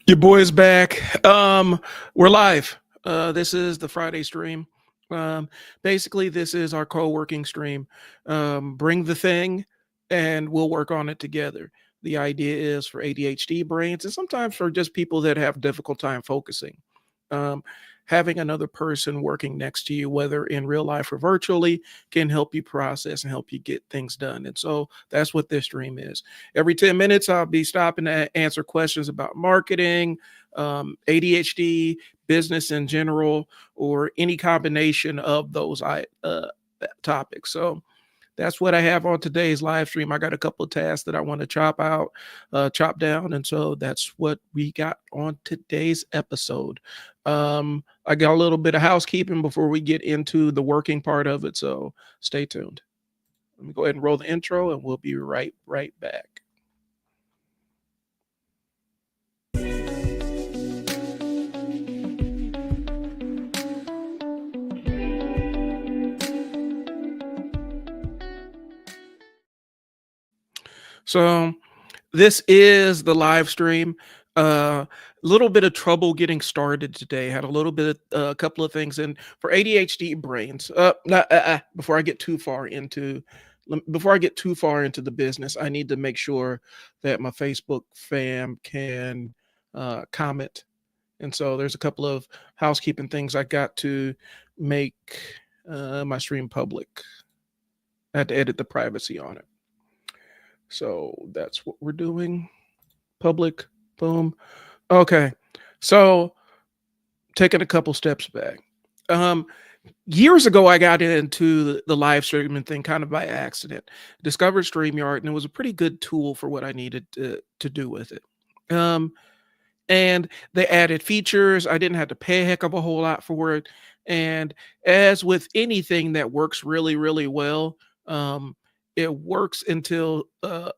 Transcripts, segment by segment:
Your boy's back. We're live. This is the Friday stream. Um, Basically, this is our co-working stream. Bring the thing, and we'll work on it together. The idea is for ADHD brains, and sometimes for just people that have difficult time focusing. Um, Having another person working next to you, whether in real life or virtually, can help you process and help you get things done. And so that's what this stream is. Every 10 minutes, I'll be stopping to answer questions about marketing, ADHD, business in general, or any combination of those topics. So that's what I have on today's live stream. I got a couple of tasks that I want to chop down. And so that's what we got on today's episode. I got a little bit of housekeeping before we get into the working part of it. So stay tuned. Let me go ahead and roll the intro and we'll be right back. So this is the live stream. A little bit of trouble getting started today. Had a little bit, a couple of things in for ADHD brains. Before I get too far into, the business, I need to make sure that my Facebook fam can comment. And so there's a couple of housekeeping things I got to make my stream public. I had to edit the privacy on it. So that's what we're doing. Public, boom. Okay. So taking a couple steps back. Years ago, I got into the live streaming thing kind of by accident. Discovered StreamYard, and it was a pretty good tool for what I needed to do with it. And they added features. I didn't have to pay a heck of a whole lot for it. And as with anything that works really, really well, it works until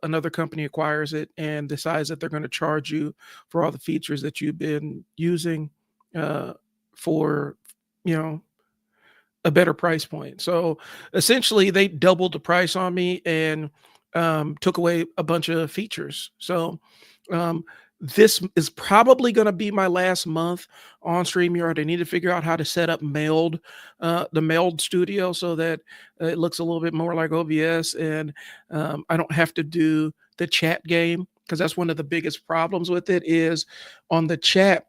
another company acquires it and decides that they're going to charge you for all the features that you've been using for, you know, a better price point. So essentially, they doubled the price on me and took away a bunch of features. So um, this is probably going to be my last month on StreamYard. I need to figure out how to set up the mailed studio so that it looks a little bit more like OBS, and I don't have to do the chat game, because that's one of the biggest problems with it is on the chat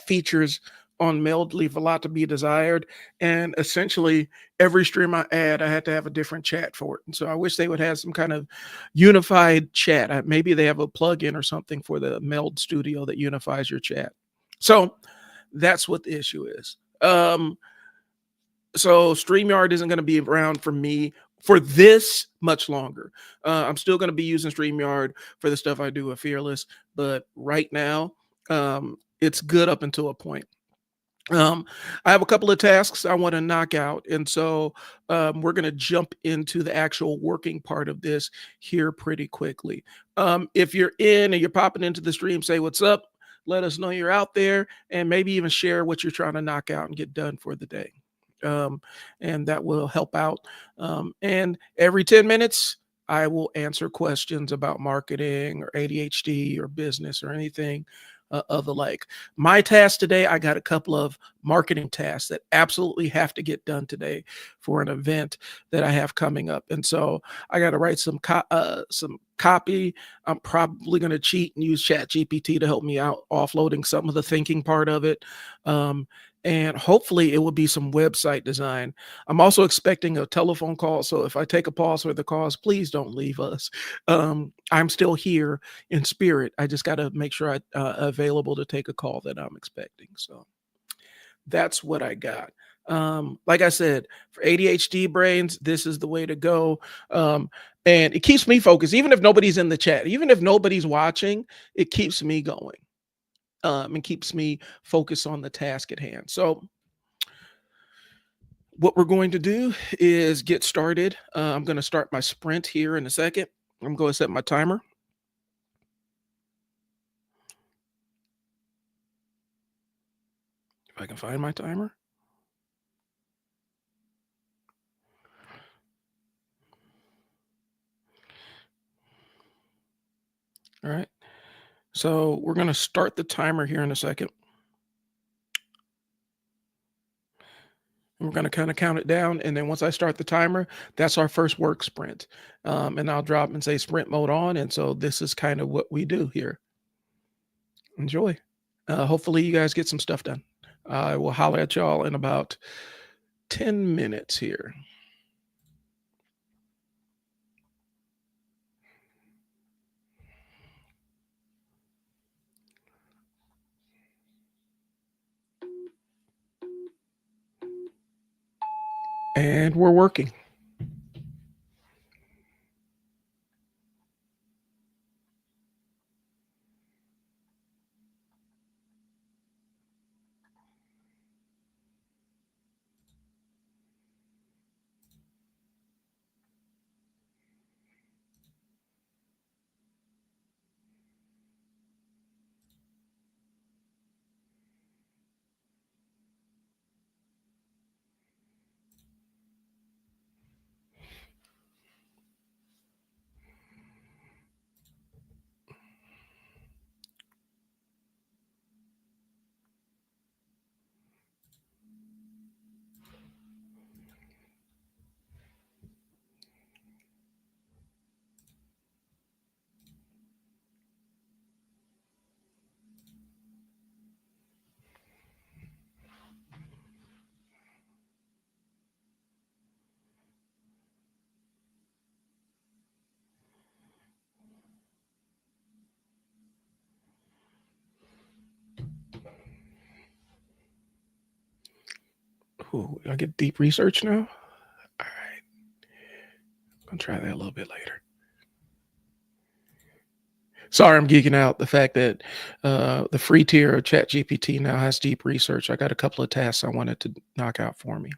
features on mailed leave a lot to be desired. And essentially every stream I add, I had to have a different chat for it. And so I wish they would have some kind of unified chat. Maybe they have a plugin or something for the mailed studio that unifies your chat. So that's what the issue is. So StreamYard isn't going to be around for me for this much longer. I'm still going to be using StreamYard for the stuff I do with Fearless, but right now, it's good up until a point. I have a couple of tasks I want to knock out, and so we're going to jump into the actual working part of this here pretty quickly. If you're in and you're popping into the stream, say what's up, let us know you're out there, and maybe even share what you're trying to knock out and get done for the day. And that will help out. And every 10 minutes, I will answer questions about marketing or ADHD or business or anything of the like. My task today, I got a couple of marketing tasks that absolutely have to get done today for an event that I have coming up. And so I got to write some copy. I'm probably going to cheat and use ChatGPT to help me out offloading some of the thinking part of it. And hopefully it will be some website design. I'm also expecting a telephone call. So if I take a pause for the cause, please don't leave us. I'm still here in spirit. I just got to make sure I'm available to take a call that I'm expecting. So that's what I got. Like I said, for ADHD brains, this is the way to go. And it keeps me focused, even if nobody's in the chat, even if nobody's watching, it keeps me going. And keeps me focused on the task at hand. So what we're going to do is get started. I'm going to start my sprint here in a second. I'm going to set my timer. If I can find my timer. All right. So we're going to start the timer here in a second. And we're going to kind of count it down. And then once I start the timer, that's our first work sprint. And I'll drop and say sprint mode on. And so this is kind of what we do here. Enjoy. Hopefully, you guys get some stuff done. I will holler at y'all in about 10 minutes here. And we're working. Ooh, I get deep research now. All right, I'll try that a little bit later. Sorry, I'm geeking out. The fact that the free tier of ChatGPT now has deep research. I got a couple of tasks I wanted to knock out for me.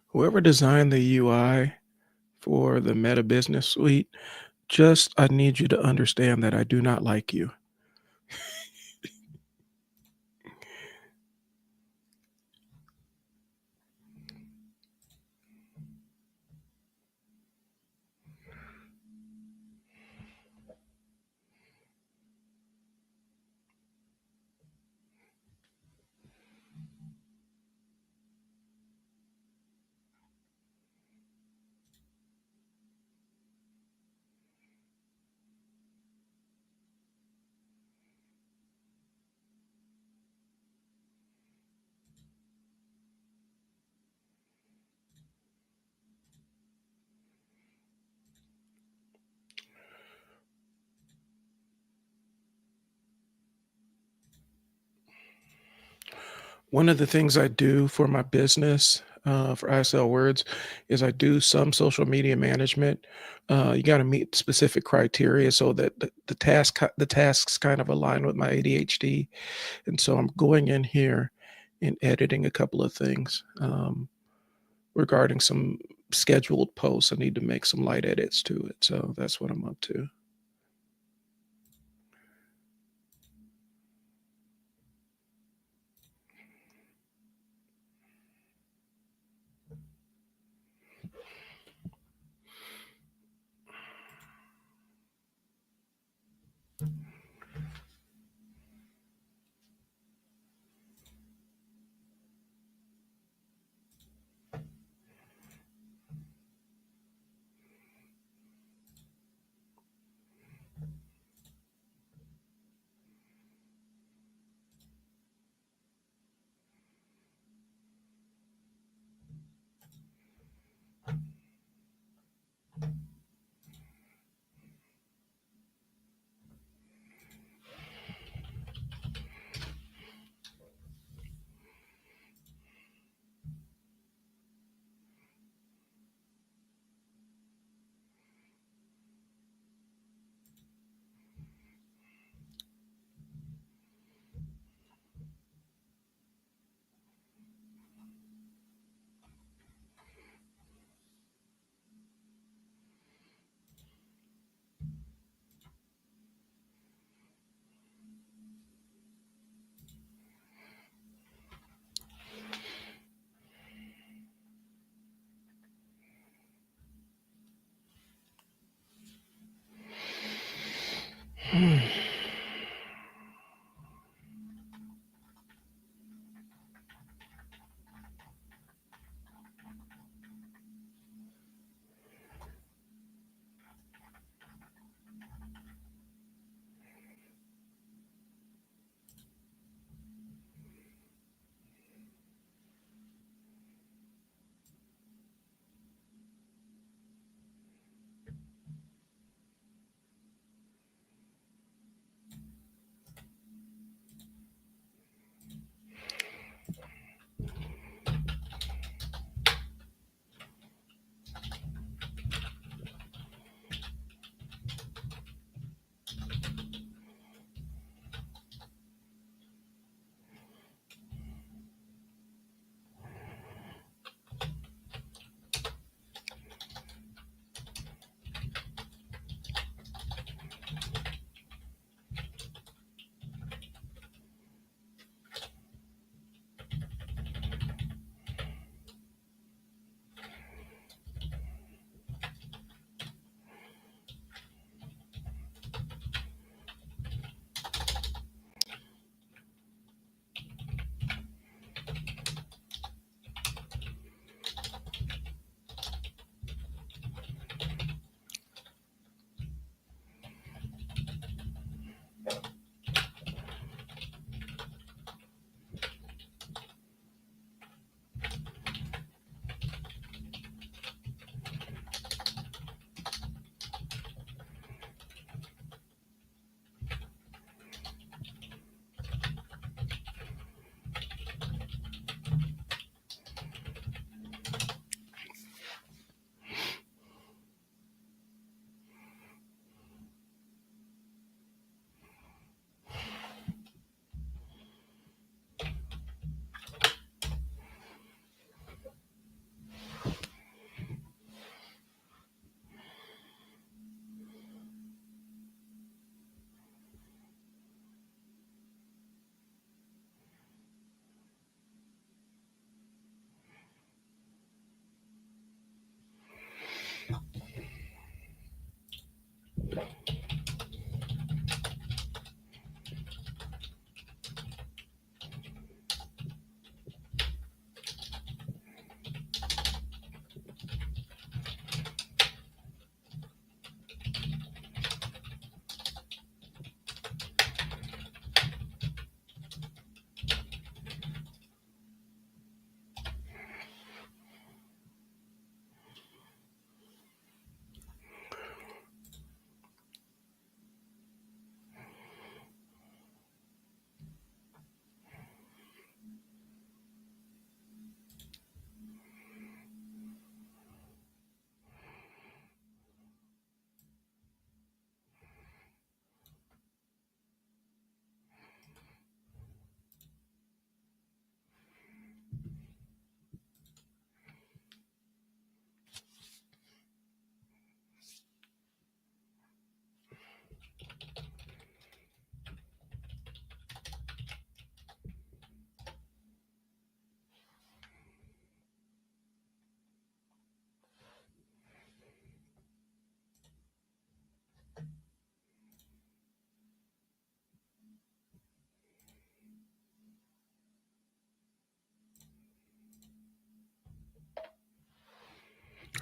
Whoever designed the UI for the Meta Business Suite, just I need you to understand that I do not like you. One of the things I do for my business, for ISL Words, is I do some social media management. You got to meet specific criteria so that the tasks kind of align with my ADHD, and so I'm going in here and editing a couple of things regarding some scheduled posts. I need to make some light edits to it, so that's what I'm up to.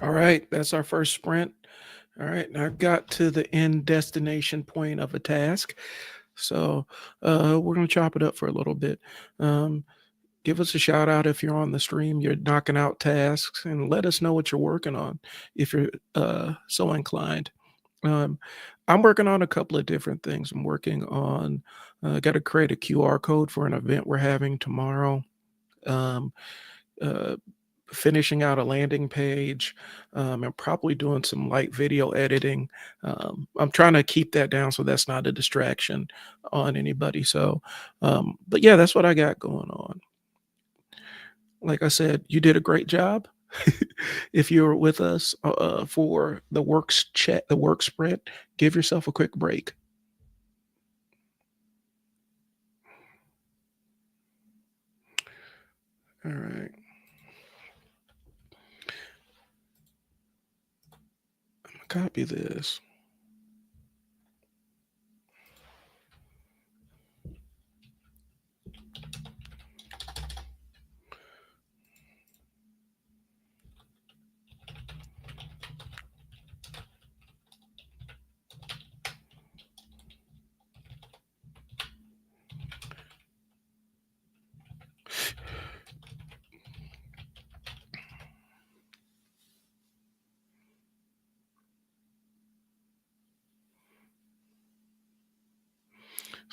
All right, that's our first sprint. All right, and I've got to the end destination point of a task. So we're going to chop it up for a little bit. Um, Give us a shout out if you're on the stream, you're knocking out tasks, and let us know what you're working on if you're so inclined. Um, I'm working on a couple of different things. I'm working on, got to create a QR code for an event we're having tomorrow. Um, uh, Finishing out a landing page, and probably doing some light video editing. I'm trying to keep that down so that's not a distraction on anybody. So, but yeah, that's what I got going on. Like I said, you did a great job. If you were with us for the work sprint, give yourself a quick break. All right. Copy this.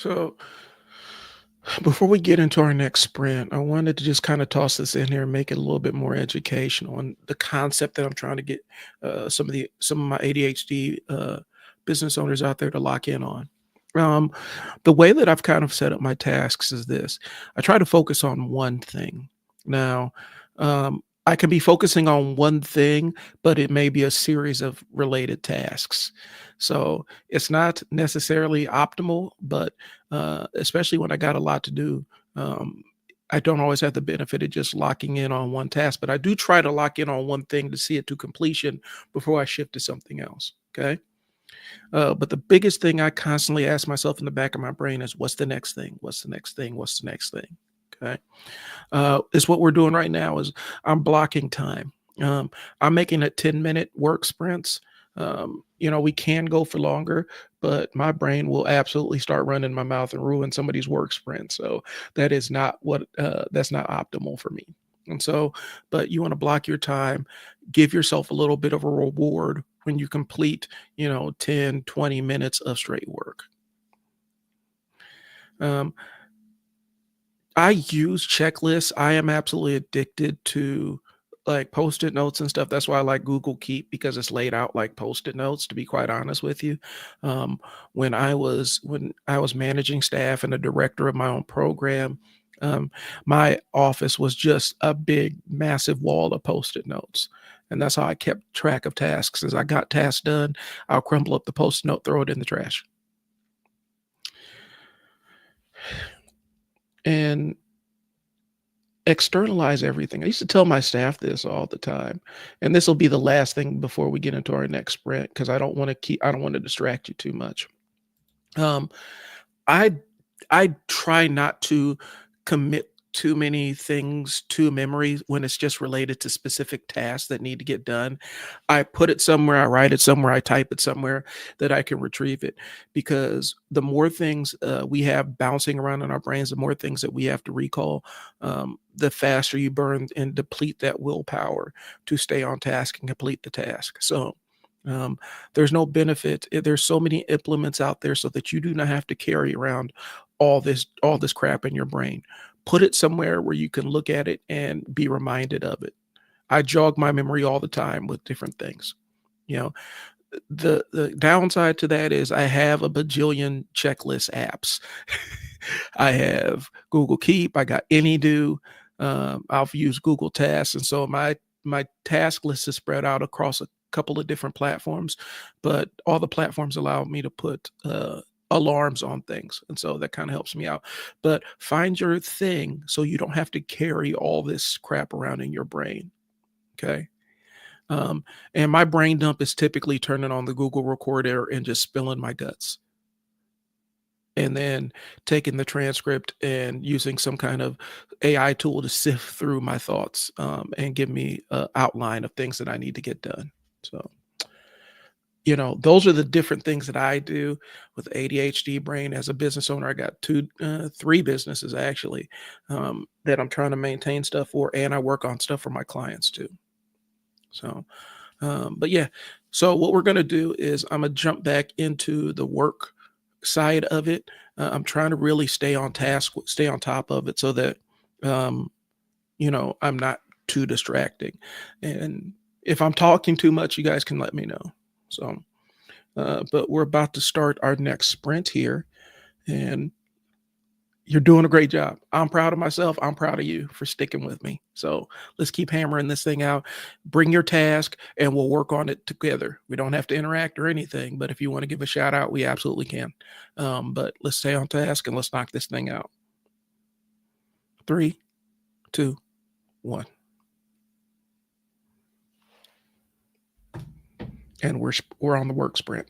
So before we get into our next sprint, I wanted to just kind of toss this in here and make it a little bit more educational on the concept that I'm trying to get some of my ADHD business owners out there to lock in on. Um, the way that I've kind of set up my tasks is this: I try to focus on one thing. Now, I can be focusing on one thing, but it may be a series of related tasks. So it's not necessarily optimal, but especially when I got a lot to do. Um, I don't always have the benefit of just locking in on one task, but I do try to lock in on one thing to see it to completion before I shift to something else. Okay. But the biggest thing I constantly ask myself in the back of my brain is what's the next thing? What's the next thing? What's the next thing? Okay. Is what we're doing right now is I'm blocking time. I'm making it 10-minute work sprints. We can go for longer, but my brain will absolutely start running my mouth and ruin somebody's work sprint. So that's not optimal for me. And so, but you want to block your time, give yourself a little bit of a reward when you complete, 10, 20 minutes of straight work. Um, I use checklists. I am absolutely addicted to like post-it notes and stuff. That's why I like Google Keep because it's laid out like post-it notes, to be quite honest with you. When I was managing staff and a director of my own program, my office was just a big, massive wall of post-it notes. And that's how I kept track of tasks. As I got tasks done, I'll crumple up the post-it note, throw it in the trash. And externalize everything. I used to tell my staff this all the time, and this will be the last thing before we get into our next sprint because I don't want to distract you too much. Um, I I try not to commit too many things to memory when it's just related to specific tasks that need to get done. I put it somewhere, I write it somewhere, I type it somewhere that I can retrieve it because the more things we have bouncing around in our brains, the more things that we have to recall, the faster you burn and deplete that willpower to stay on task and complete the task. So, um, there's no benefit. There's so many implements out there so that you do not have to carry around all this crap in your brain. Put it somewhere where you can look at it and be reminded of it. I jog my memory all the time with different things. You know, the downside to that is I have a bajillion checklist apps. I have Google Keep, I got AnyDo, I've used Google Tasks, and so my task list is spread out across a couple of different platforms, but all the platforms allow me to put alarms on things, and so that kind of helps me out. But find your thing so you don't have to carry all this crap around in your brain. Okay. Um, and my brain dump is typically turning on the Google Recorder and just spilling my guts. and then taking the transcript and using some kind of AI tool to sift through my thoughts, and give me a outline of things that I need to get done. So, those are the different things that I do with ADHD brain. As a business owner, I got 3 businesses actually, that I'm trying to maintain stuff for, and I work on stuff for my clients too. So, but yeah, so what we're gonna do is I'm gonna jump back into the work side of it. I'm trying to really stay on task, stay on top of it so that, um, I'm not too distracting. And if I'm talking too much, you guys can let me know. So, but we're about to start our next sprint here, and you're doing a great job. I'm proud of myself. I'm proud of you for sticking with me. So let's keep hammering this thing out. Bring your task and we'll work on it together. We don't have to interact or anything, but if you want to give a shout out, we absolutely can. But let's stay on task and let's knock this thing out. 3, 2, 1. And we're on the work sprint.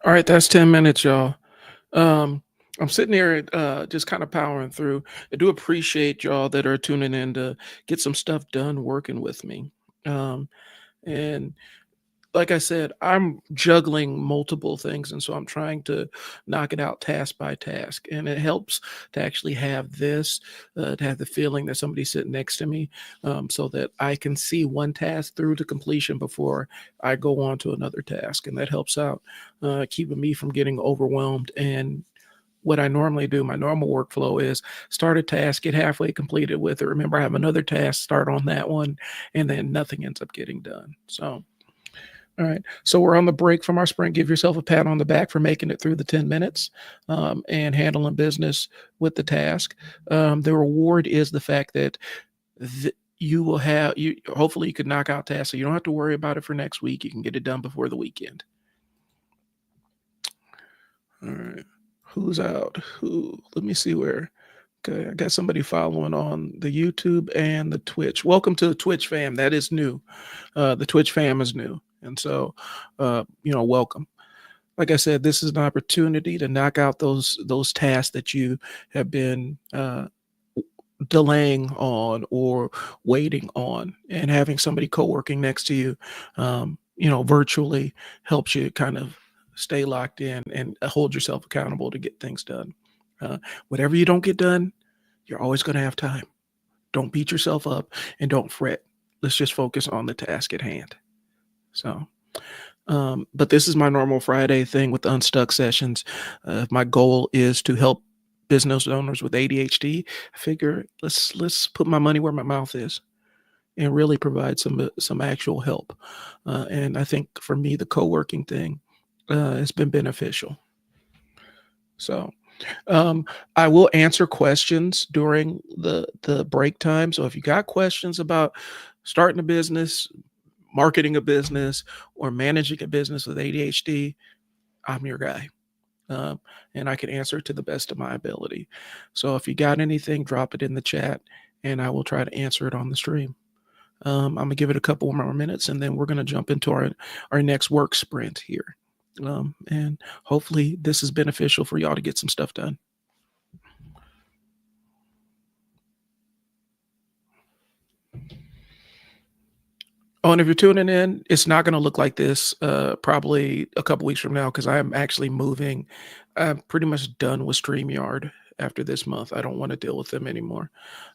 All right, that's 10 minutes, y'all. Um, I'm sitting here just kind of powering through. I do appreciate y'all that are tuning in to get some stuff done working with me. Um, and like I said, I'm juggling multiple things, and so I'm trying to knock it out task by task. And it helps to actually have this, to have the feeling that somebody's sitting next to me, so that I can see one task through to completion before I go on to another task. And that helps out, keeping me from getting overwhelmed. And what I normally do, my normal workflow is start a task, get halfway completed with it. Remember, I have another task, start on that one, and then nothing ends up getting done. So, all right. So we're on the break from our sprint. Give yourself a pat on the back for making it through the 10 minutes, and handling business with the task. The reward is the fact that you will have you. Hopefully, you can knock out tasks, so you don't have to worry about it for next week. You can get it done before the weekend. All right. Who's out? Who? Let me see where. Okay, I got somebody following on the YouTube and the Twitch. Welcome to the Twitch fam. That is new. The Twitch fam is new, and so welcome. Like I said, this is an opportunity to knock out those tasks that you have been delaying on or waiting on, and having somebody co-working next to you, virtually helps you kind of stay locked in and hold yourself accountable to get things done. Whatever you don't get done, you're always going to have time. Don't beat yourself up and don't fret. Let's just focus on the task at hand. So. But this is my normal Friday thing with the Unstuck sessions. My goal is to help business owners with ADHD. I figure let's put my money where my mouth is and really provide some actual help. And I think for me, the co-working thing has been beneficial. So um, I will answer questions during the break time. So if you got questions about starting a business, marketing a business, or managing a business with ADHD, I'm your guy. And I can answer to the best of my ability. So if you got anything, drop it in the chat and I will try to answer it on the stream. I'm gonna give it a couple more minutes and then we're gonna jump into our next work sprint here. And hopefully this is beneficial for y'all to get some stuff done. Oh, and if you're tuning in, it's not going to look like this probably a couple weeks from now because I am actually moving. I'm pretty much done with StreamYard after this month. I don't want to deal with them anymore.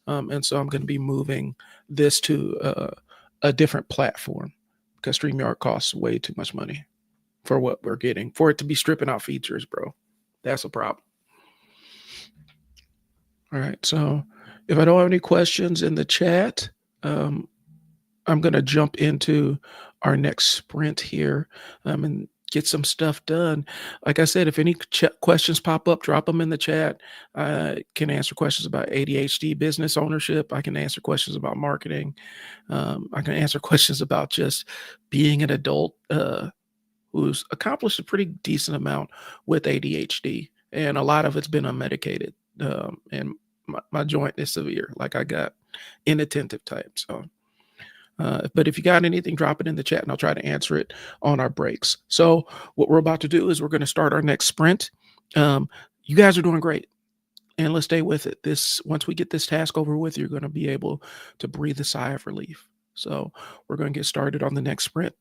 And so I'm going to be moving this to a different platform because StreamYard costs way too much money for what we're getting, for it to be stripping out features, bro. That's a problem. All right. So if I don't have any questions in the chat, um, I'm going to jump into our next sprint here, and get some stuff done. Like I said, if any questions pop up, drop them in the chat. I can answer questions about ADHD business ownership. I can answer questions about marketing. I can answer questions about just being an adult who's accomplished a pretty decent amount with ADHD. And a lot of it's been unmedicated. And my joint is severe. Like I got inattentive type. So but if you got anything, drop it in the chat and I'll try to answer it on our breaks. So, what we're about to do is we're going to start our next sprint. You guys are doing great and let's stay with it. Once we get this task over with, you're going to be able to breathe a sigh of relief. So, we're going to get started on the next sprint.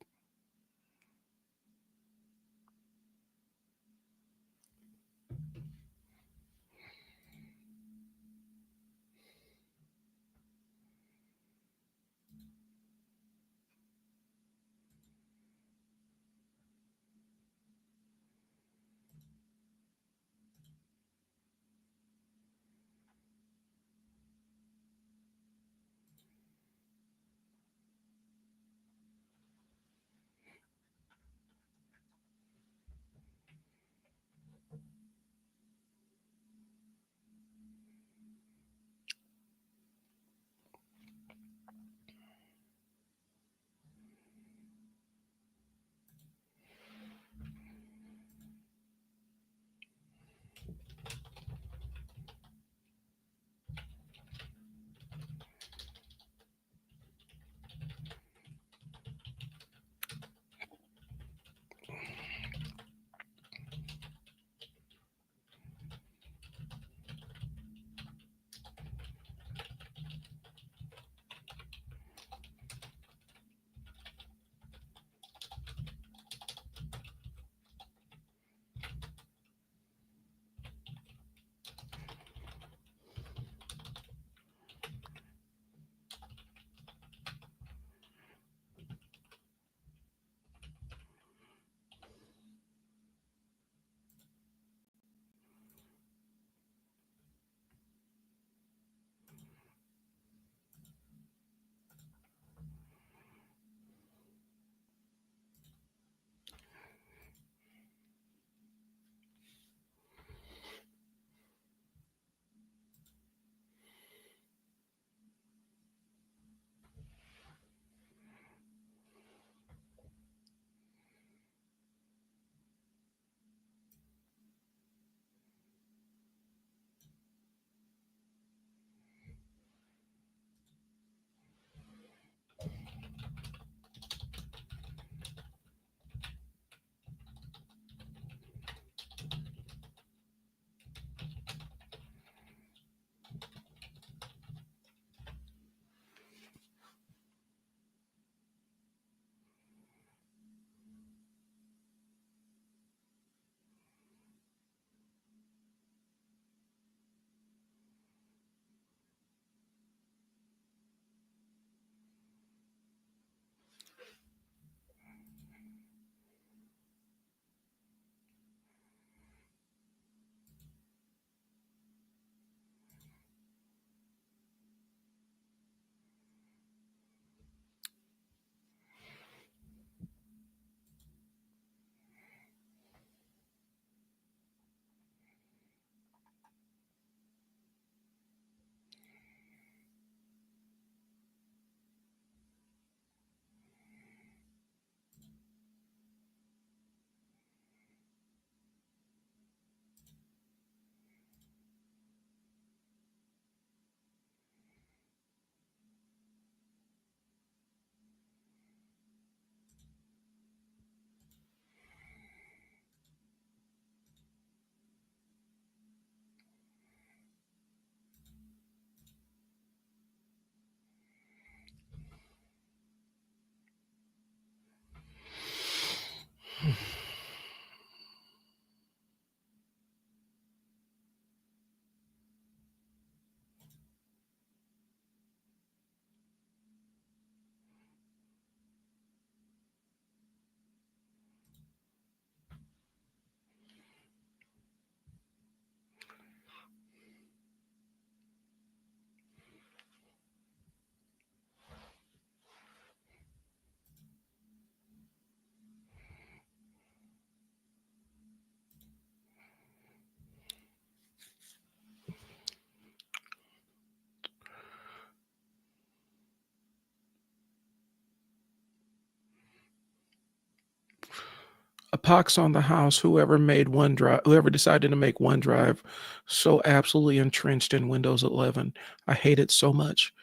A pox on the house, whoever made OneDrive, whoever decided to make OneDrive so absolutely entrenched in Windows 11. I hate it so much.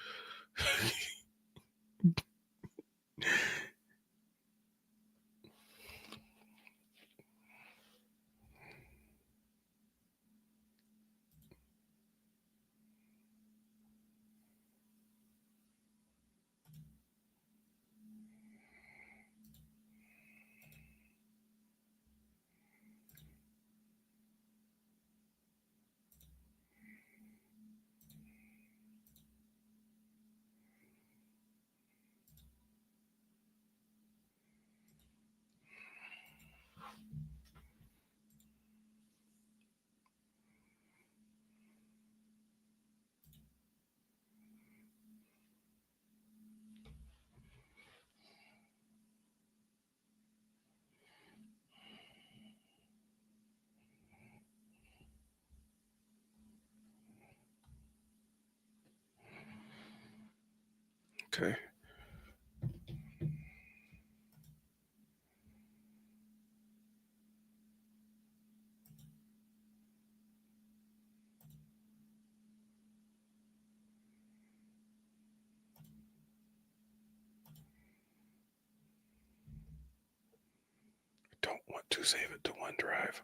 Okay. Don't want to save it to OneDrive.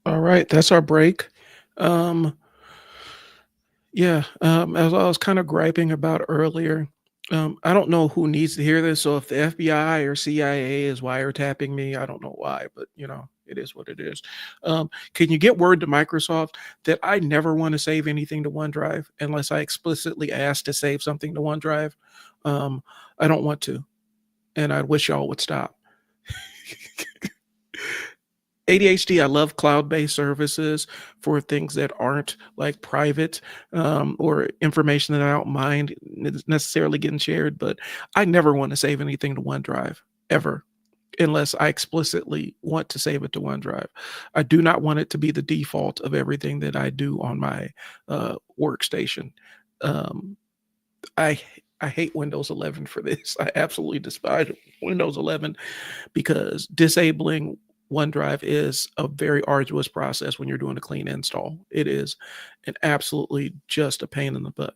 All right, that's our break. Um, yeah, as I was kind of griping about earlier, I don't know who needs to hear this. So if the FBI or CIA is wiretapping me, I don't know why, but it is what it is. Can you get word to Microsoft that I never want to save anything to OneDrive unless I explicitly ask to save something to OneDrive? Um, I don't want to, and I wish y'all would stop. ADHD, I love cloud-based services for things that aren't like private or information that I don't mind necessarily getting shared, but I never want to save anything to OneDrive ever unless I explicitly want to save it to OneDrive. I do not want it to be the default of everything that I do on my workstation. Um, I I hate Windows 11 for this. I absolutely despise Windows 11 because disabling OneDrive is a very arduous process when you're doing a clean install. It is an absolutely just a pain in the butt.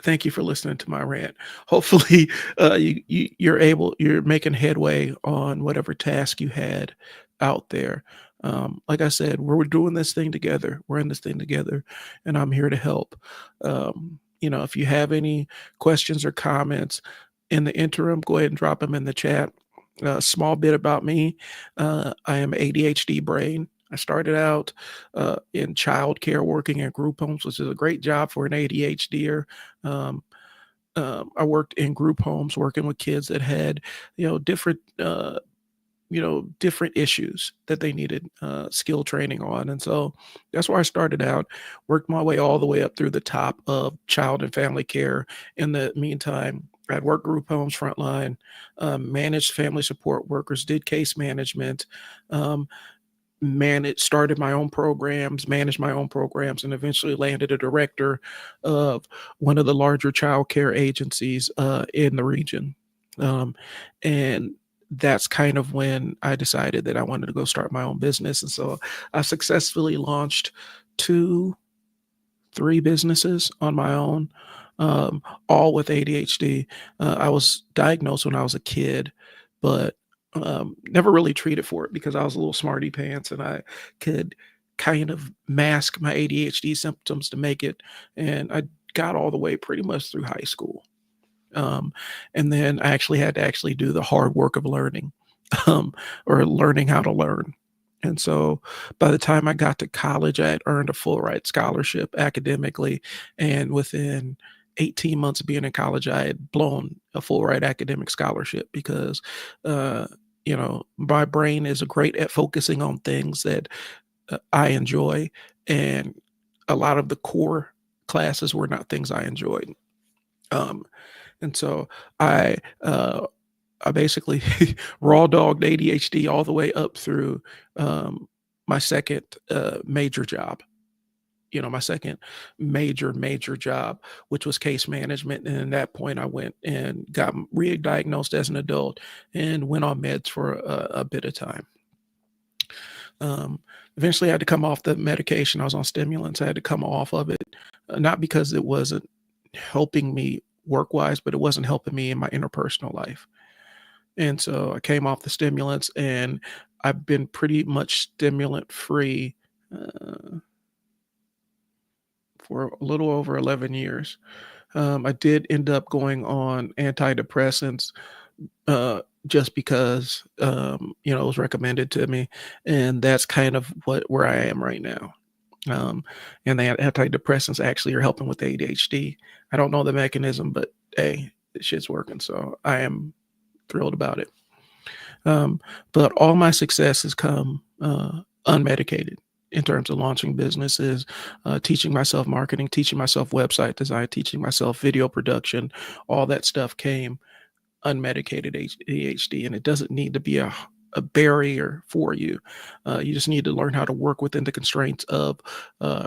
Thank you for listening to my rant. Hopefully, you're making headway on whatever task you had out there. Like I said, we're doing this thing together. We're in this thing together, and I'm here to help. If you have any questions or comments in the interim, go ahead and drop them in the chat. A small bit about me. I am ADHD brain. I started out in childcare, working in group homes, which is a great job for an ADHDer. Um, I worked in group homes, working with kids that had, different, different issues that they needed skill training on, and so that's where I started out. Worked my way all the way up through the top of child and family care. In the meantime, I'd worked group homes frontline, managed family support workers, did case management, um, started my own programs, managed my own programs, and eventually landed a director of one of the larger child care agencies in the region. Um, and that's kind of when I decided that I wanted to go start my own business. And so I successfully launched two, three businesses on my own, um, all with ADHD. I was diagnosed when I was a kid, but never really treated for it because I was a little smarty pants and I could kind of mask my ADHD symptoms to make it. And I got all the way pretty much through high school. Um, and then I actually had to actually do the hard work of learning, um, or learning how to learn. And so by the time I got to college, I had earned a full ride scholarship academically. And within 18 months of being in college, I had blown a full ride academic scholarship because, my brain is great at focusing on things that I enjoy. And a lot of the core classes were not things I enjoyed. Um, and so I uh, I basically raw dogged ADHD all the way up through my second major job. My second major job, which was case management. And at that point, I went and got re-diagnosed as an adult and went on meds for a bit of time. Um, Eventually, I had to come off the medication. I was on stimulants. I had to come off of it, not because it wasn't helping me work wise, but it wasn't helping me in my interpersonal life. And so I came off the stimulants and I've been pretty much stimulant free uh, for a little over 11 years. I did end up going on antidepressants just because, it was recommended to me. And that's kind of where I am right now. Um, and the antidepressants actually are helping with ADHD. I don't know the mechanism, but hey, this shit's working. So I am thrilled about it. Um, but all my success has come unmedicated in terms of launching businesses, teaching myself marketing, teaching myself website design, teaching myself video production. All that stuff came unmedicated ADHD, and it doesn't need to be a barrier for you. You just need to learn how to work within the constraints of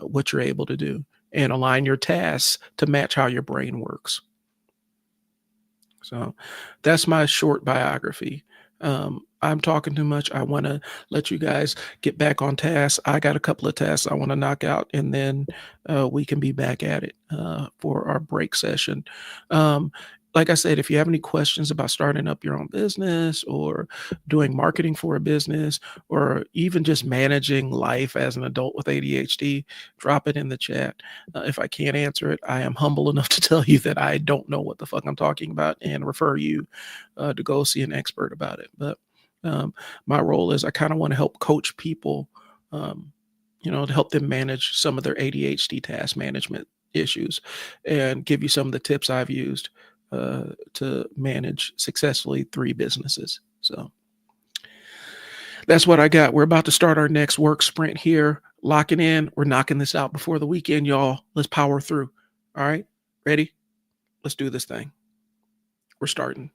what you're able to do and align your tasks to match how your brain works. So that's my short biography. I'm talking too much. I want to let you guys get back on task. I got a couple of tasks I want to knock out, and then we can be back at it for our break session. Um, like I said, if you have any questions about starting up your own business or doing marketing for a business or even just managing life as an adult with ADHD, drop it in the chat. If I can't answer it, I am humble enough to tell you that I don't know what the fuck I'm talking about and refer you to go see an expert about it. But um, my role is I kind of want to help coach people, um, to help them manage some of their ADHD task management issues and give you some of the tips I've used to manage successfully three businesses. So that's what I got. We're about to start our next work sprint here. Locking in. We're knocking this out before the weekend, y'all. Let's power through. All right. Ready? Let's do this thing. We're starting.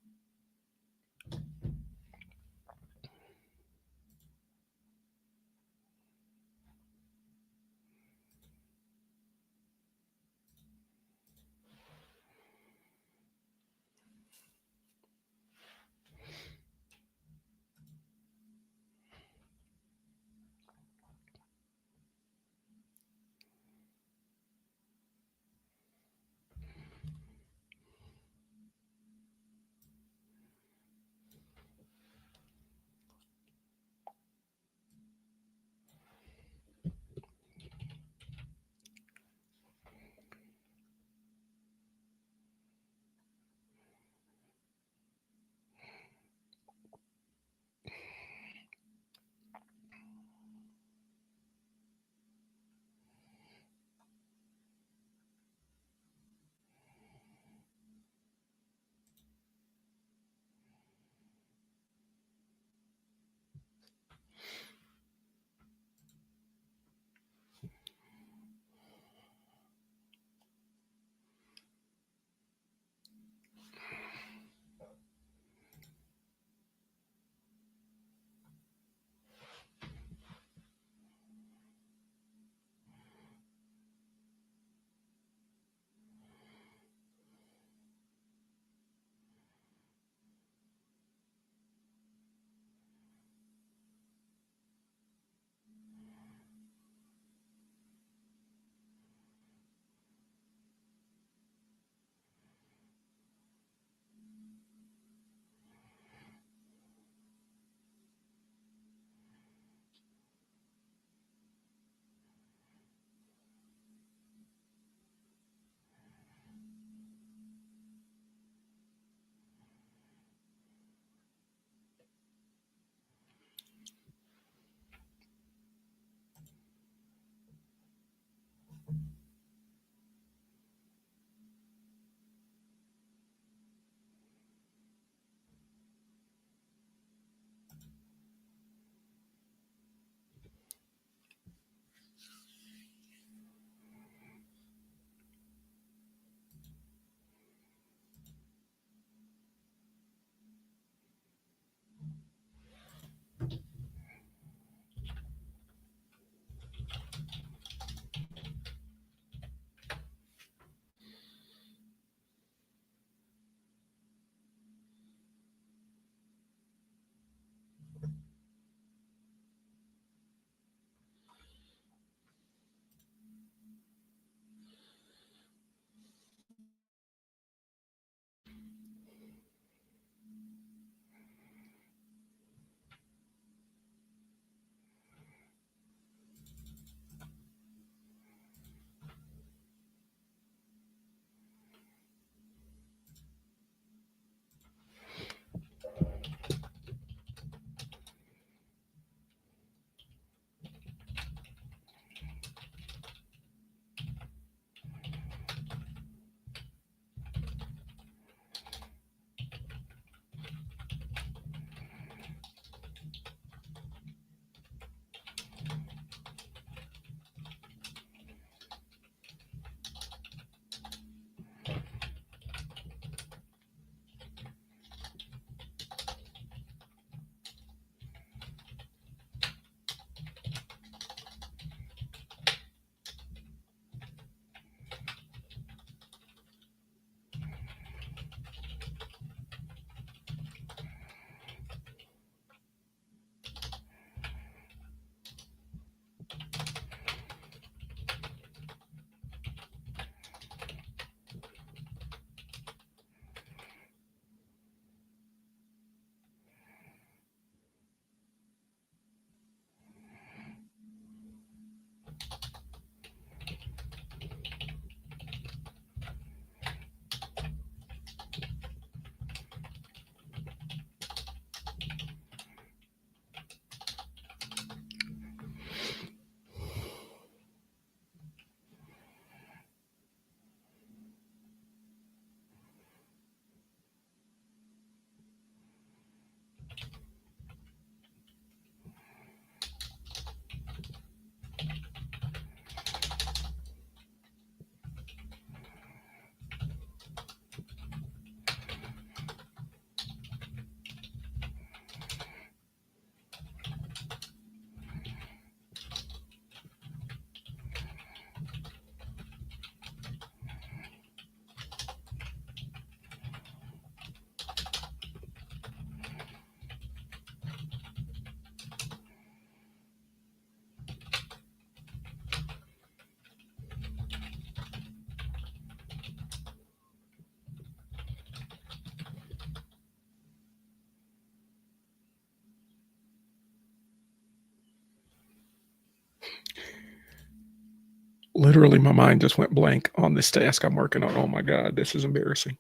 Literally, my mind just went blank on this task I'm working on. Oh my god, this is embarrassing.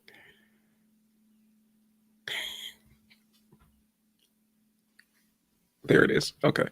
There it is. Okay.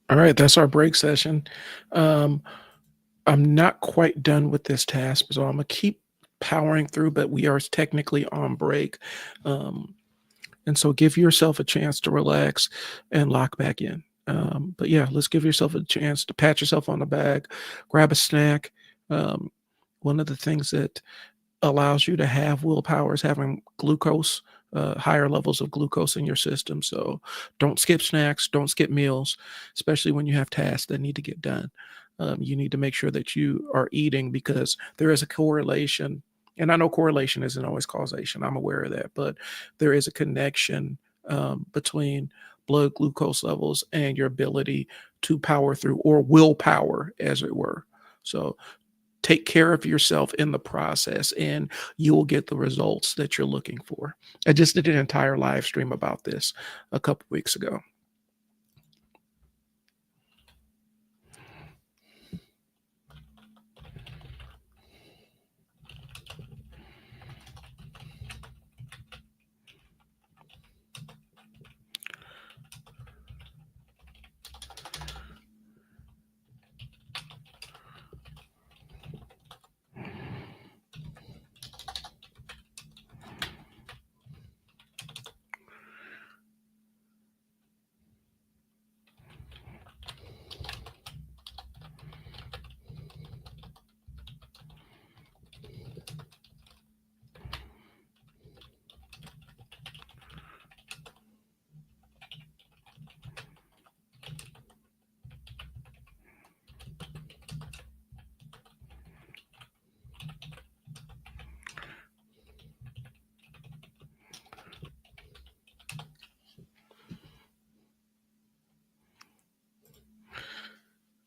All right, that's our break session. Um, I'm not quite done with this task, so I'm gonna keep powering through, but we are technically on break. Um, and so give yourself a chance to relax and lock back in. But yeah, let's give yourself a chance to pat yourself on the back, grab a snack. Um, one of the things that allows you to have willpower is having glucose, higher levels of glucose in your system. So don't skip snacks, don't skip meals, especially when you have tasks that need to get done. You need to make sure that you are eating because there is a correlation And I know correlation isn't always causation. I'm aware of that, but there is a connection between blood glucose levels and your ability to power through or willpower, as it were. So take care of yourself in the process and you will get the results that you're looking for. I just did an entire live stream about this a couple weeks ago.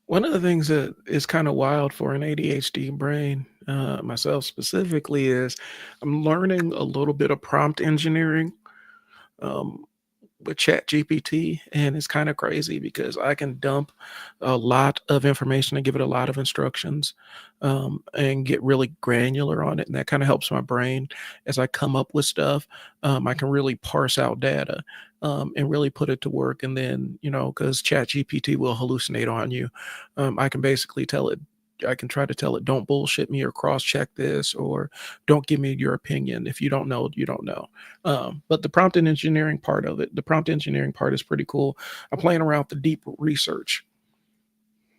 One of the things that is kind of wild for an ADHD brain, myself specifically, is I'm learning a little bit of prompt engineering. Um, with chat gpt, and it's kind of crazy because I can dump a lot of information and give it a lot of instructions, and get really granular on it, and that kind of helps my brain as I come up with stuff. I can really parse out data, and really put it to work, and then because chat gpt will hallucinate on you, I can basically tell it, I can try to tell it, don't bullshit me or cross check this, or don't give me your opinion. If you don't know, you don't know. But the prompt engineering part is pretty cool. I'm playing around with the deep research.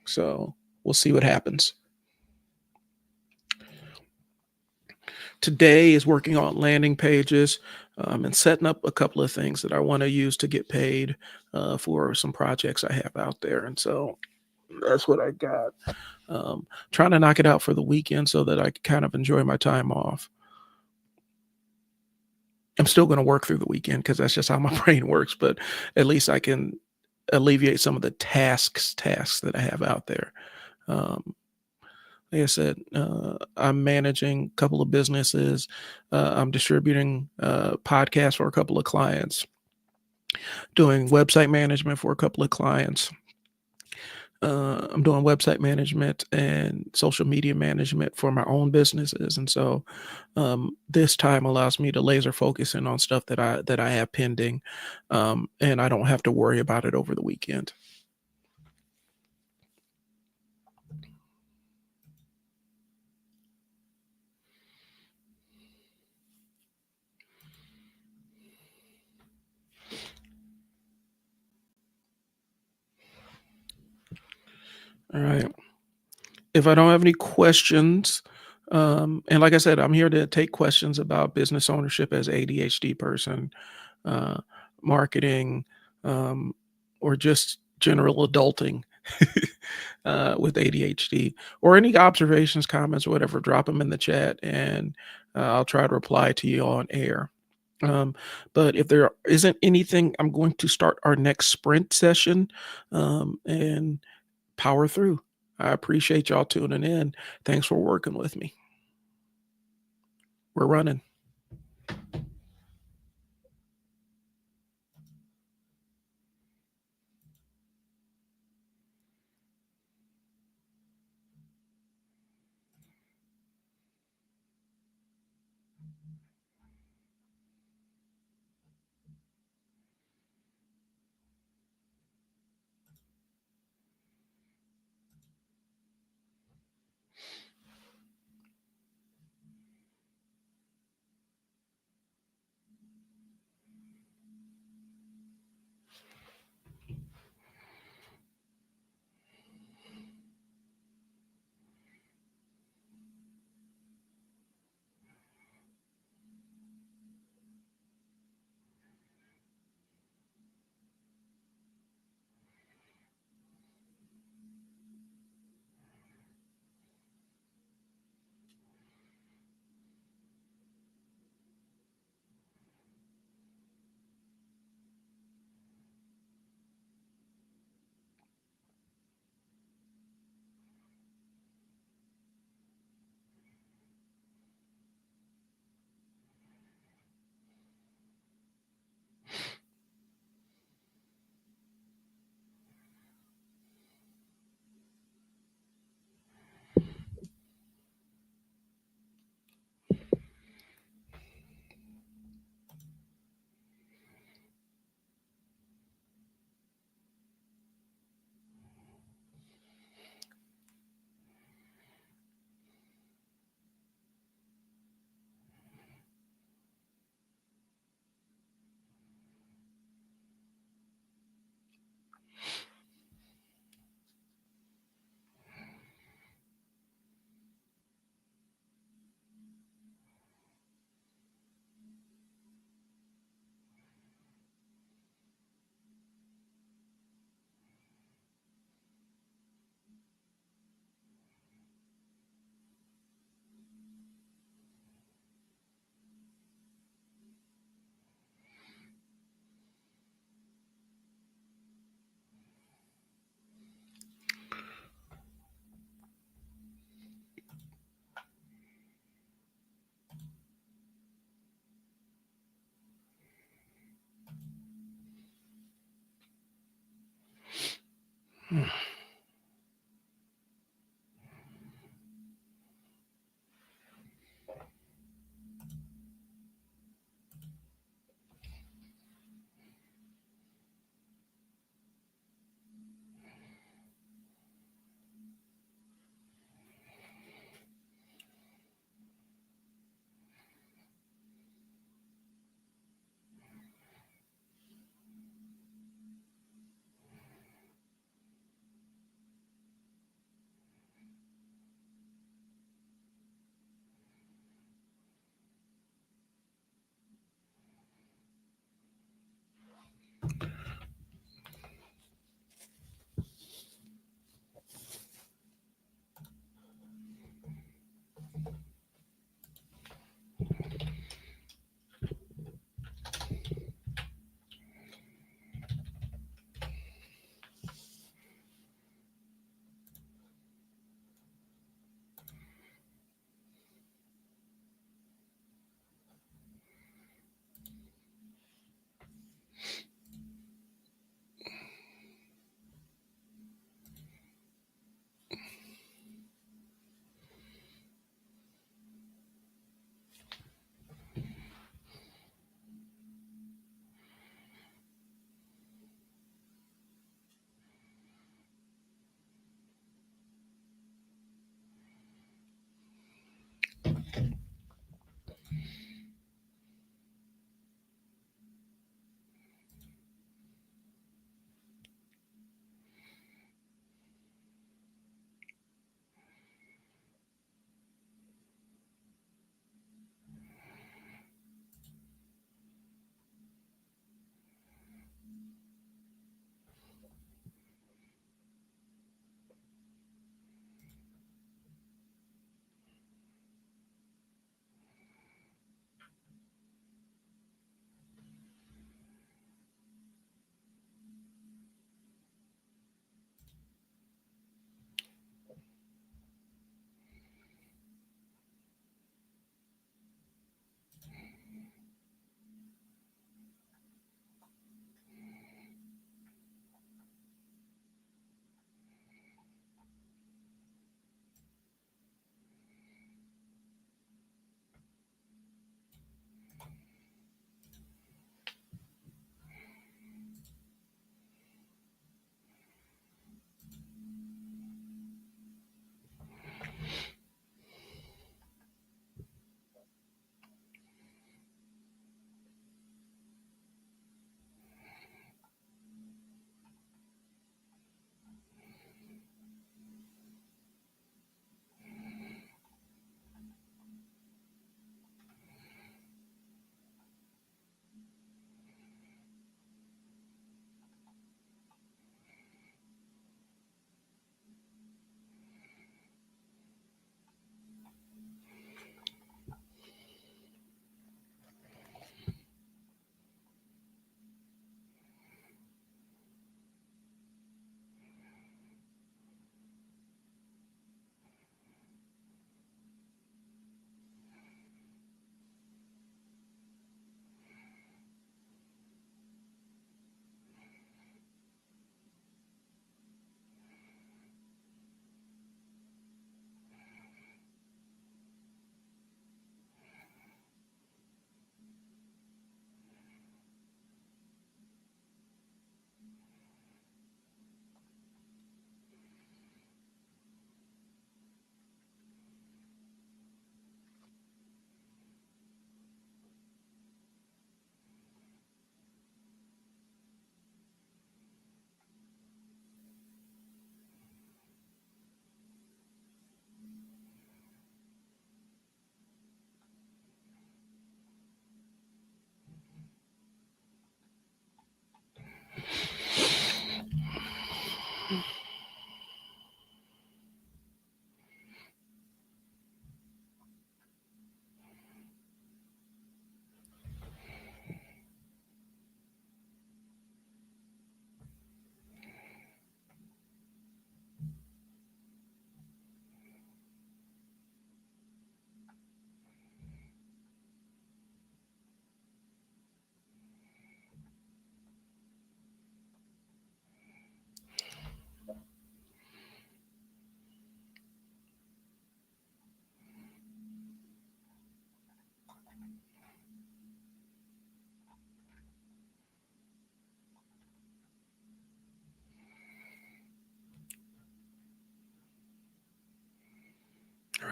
So we'll see what happens. Today is working on landing pages, and setting up a couple of things that I want to use to get paid for some projects I have out there. And so that's what I got. Trying to knock it out for the weekend so that I can kind of enjoy my time off. I'm still going to work through the weekend because that's just how my brain works, but at least I can alleviate some of the tasks that I have out there. Um, like I said, I'm managing a couple of businesses. I'm distributing podcasts for a couple of clients, doing website management for a couple of clients. I'm doing website management and social media management for my own businesses, and so this time allows me to laser focus in on stuff that I have pending, and I don't have to worry about it over the weekend. All right. If I don't have any questions, and like I said, I'm here to take questions about business ownership as ADHD person, uh, marketing, um, or just general adulting with ADHD, or any observations, comments, or whatever. Drop them in the chat, and I'll try to reply to you on air. Um, but if there isn't anything, I'm going to start our next sprint session, and power through. I appreciate y'all tuning in. Thanks for working with me. We're running.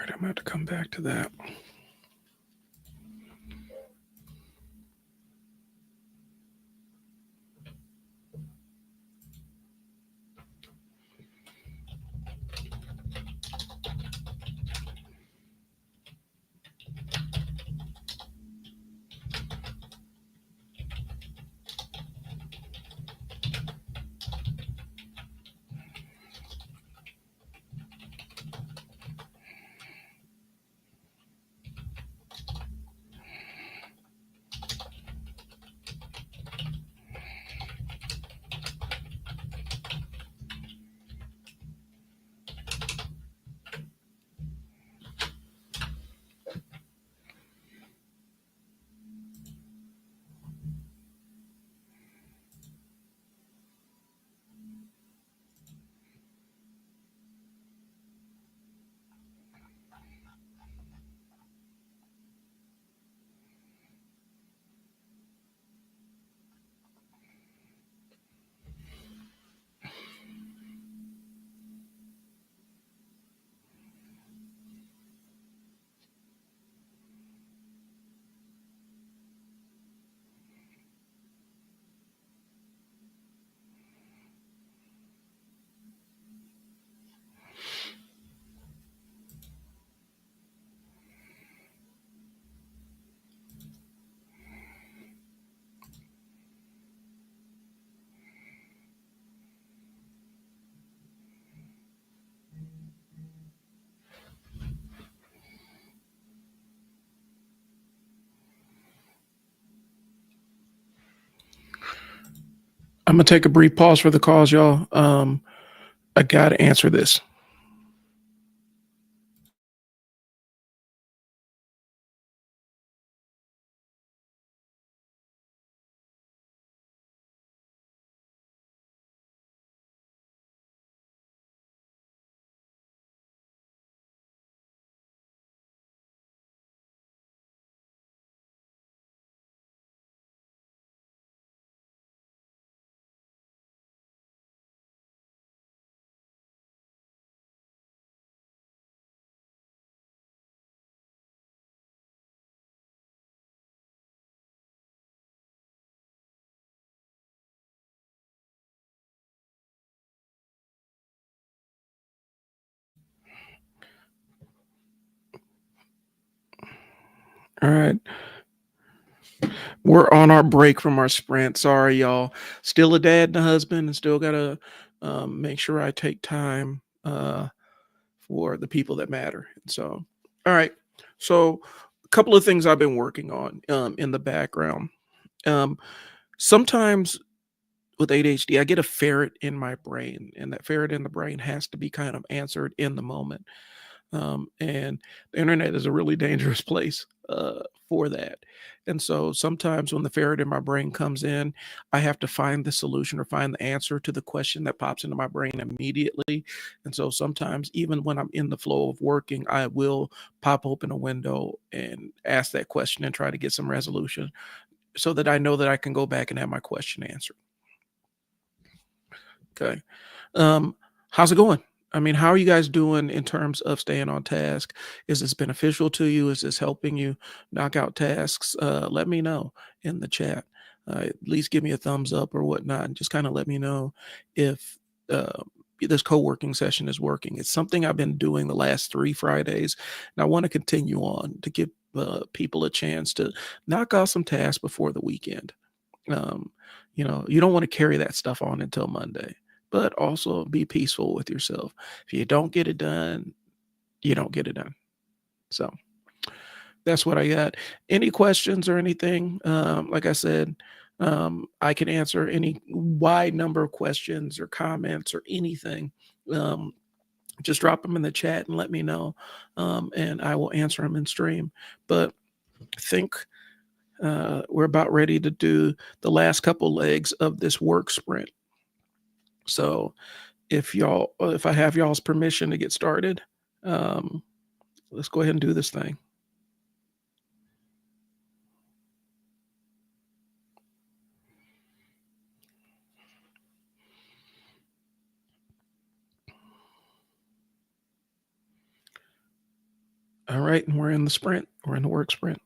right, I'm gonna have to come back to that. I'm gonna take a brief pause for the cause, y'all. I gotta answer this. All right, we're on our break from our sprint. Sorry, y'all. Still a dad and a husband, and still gotta make sure I take time for the people that matter. So, all right. So, a couple of things I've been working on in the background. Um, Sometimes with ADHD, I get a ferret in my brain, and that ferret in the brain has to be kind of answered in the moment. And the internet is a really dangerous place for that. And so sometimes when the ferret in my brain comes in, I have to find the solution or find the answer to the question that pops into my brain immediately. And so sometimes, even when I'm in the flow of working, I will pop open a window and ask that question and try to get some resolution so that I know that I can go back and have my question answered. Okay. Um, how's it going? I mean, how are you guys doing in terms of staying on task? Is this beneficial to you? Is this helping you knock out tasks? Let me know in the chat. At least give me a thumbs up or whatnot, and just kind of let me know if uh, this co-working session is working. It's something I've been doing the last 3 Fridays, and I want to continue on to give people a chance to knock out some tasks before the weekend. Um, you don't want to carry that stuff on until Monday, but also be peaceful with yourself. If you don't get it done, you don't get it done. So that's what I got. Any questions or anything? Like I said, I can answer any wide number of questions or comments or anything. Um, just drop them in the chat and let me know, and I will answer them in stream. But I think we're about ready to do the last couple legs of this work sprint. So if I have y'all's permission to get started, um, let's go ahead and do this thing. All right, and we're in the sprint. We're in the work sprint.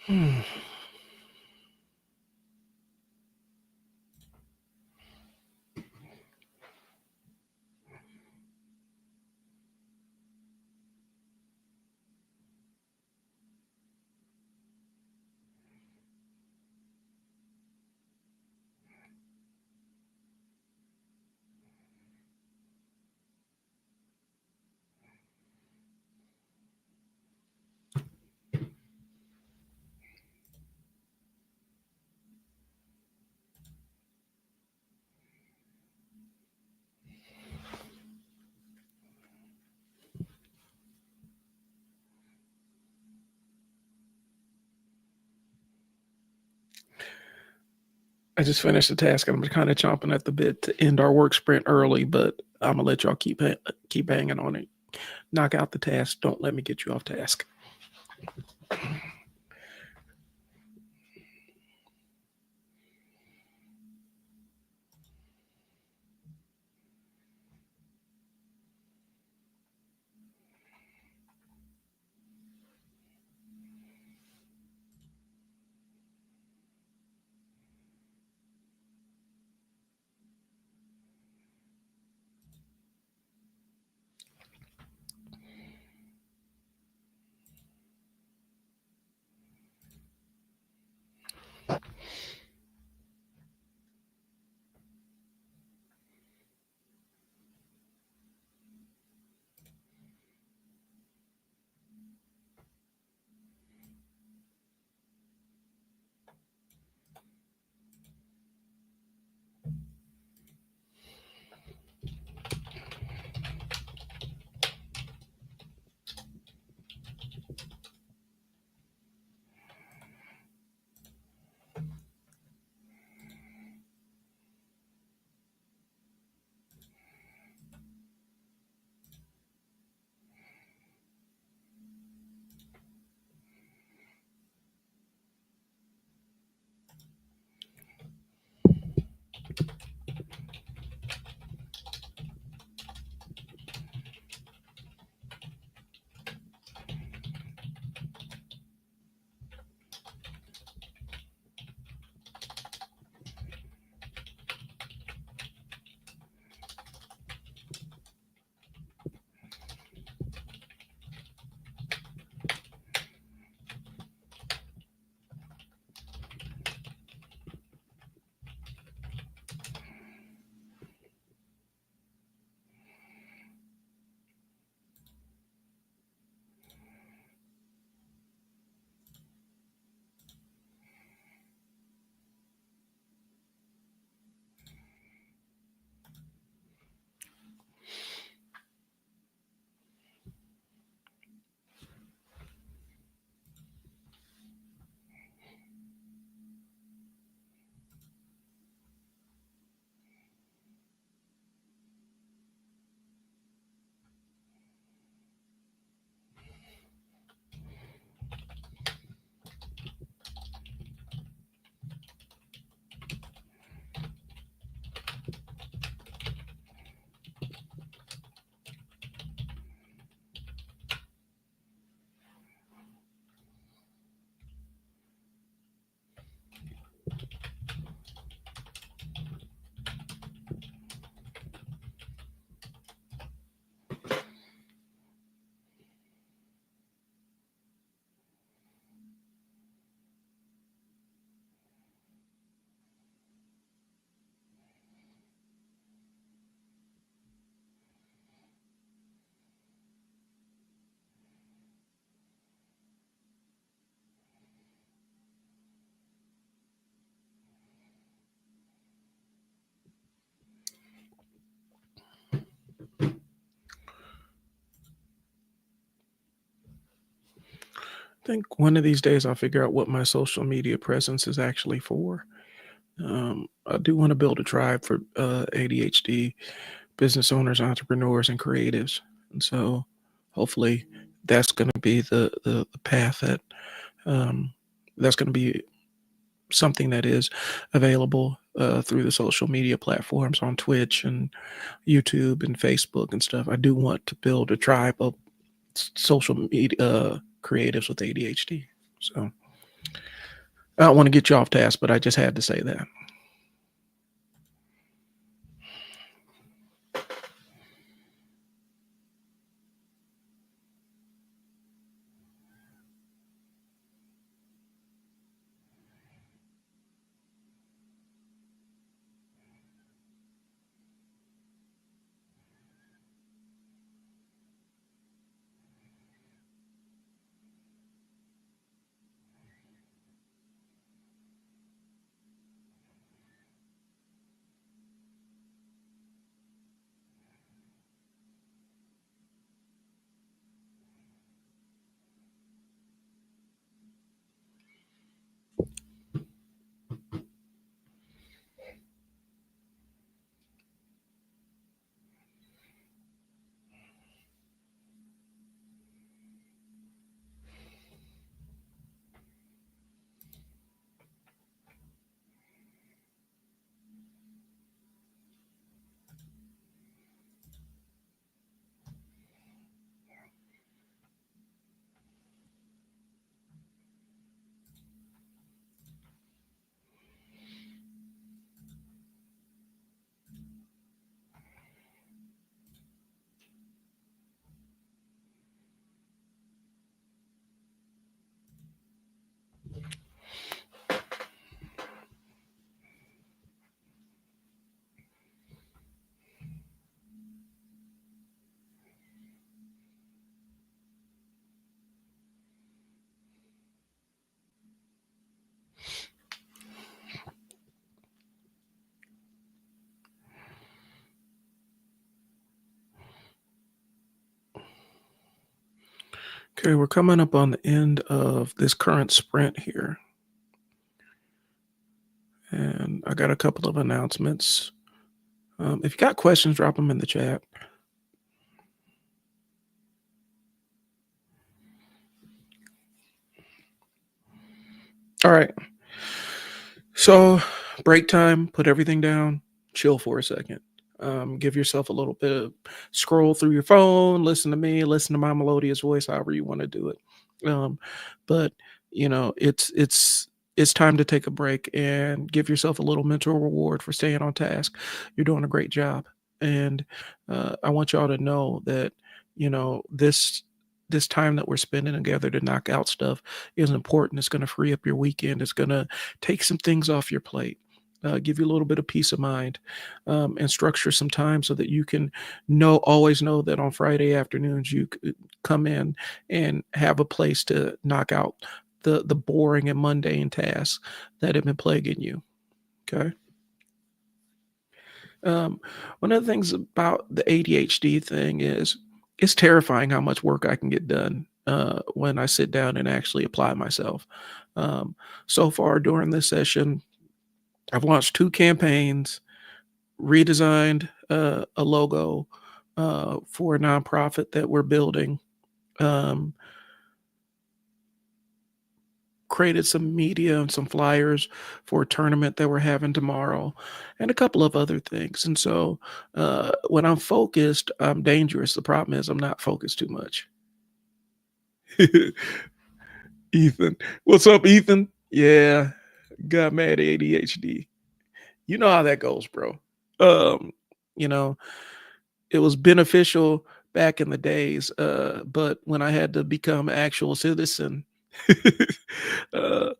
Hmm. I just finished the task, and I'm kind of chomping at the bit to end our work sprint early, but I'm gonna let y'all keep hanging on it. Knock out the task. Don't let me get you off task. I think one of these days I'll figure out what my social media presence is actually for. I do want to build a tribe for ADHD business owners, entrepreneurs, and creatives, and so hopefully that's going to be the path um, that's going to be something that is available through the social media platforms on Twitch and YouTube and Facebook and stuff. I do want to build a tribe of social media creatives with ADHD. So. I don't want to get you off task, but I just had to say that. Okay, we're coming up on the end of this current sprint here, and I got a couple of announcements. If you got questions, drop them in the chat. All right. So, break time, put everything down, chill for a second. Give yourself a little bit of scroll through your phone, listen to me, listen to my melodious voice, however you want to do it. But it's time to take a break and give yourself a little mental reward for staying on task. You're doing a great job, and I want y'all to know that this time that we're spending together to knock out stuff is important. It's going to free up your weekend. It's going to take some things off your plate, give you a little bit of peace of mind, and structure some time so that you can always know that on Friday afternoons you could come in and have a place to knock out the boring and mundane tasks that have been plaguing you. Okay. Um, One of the things about the ADHD thing is it's terrifying how much work I can get done when I sit down and actually apply myself. Um, so far during this session, I've launched 2 campaigns, redesigned, a logo, for a nonprofit that we're building, um, created some media and some flyers for a tournament that we're having tomorrow, and a couple of other things, and so, when I'm focused, I'm dangerous. The problem is I'm not focused too much. Ethan. What's up, Ethan? Yeah, got mad ADHD. You know how that goes, bro. Um, you know, it was beneficial back in the days, but when I had to become an actual citizen, uh,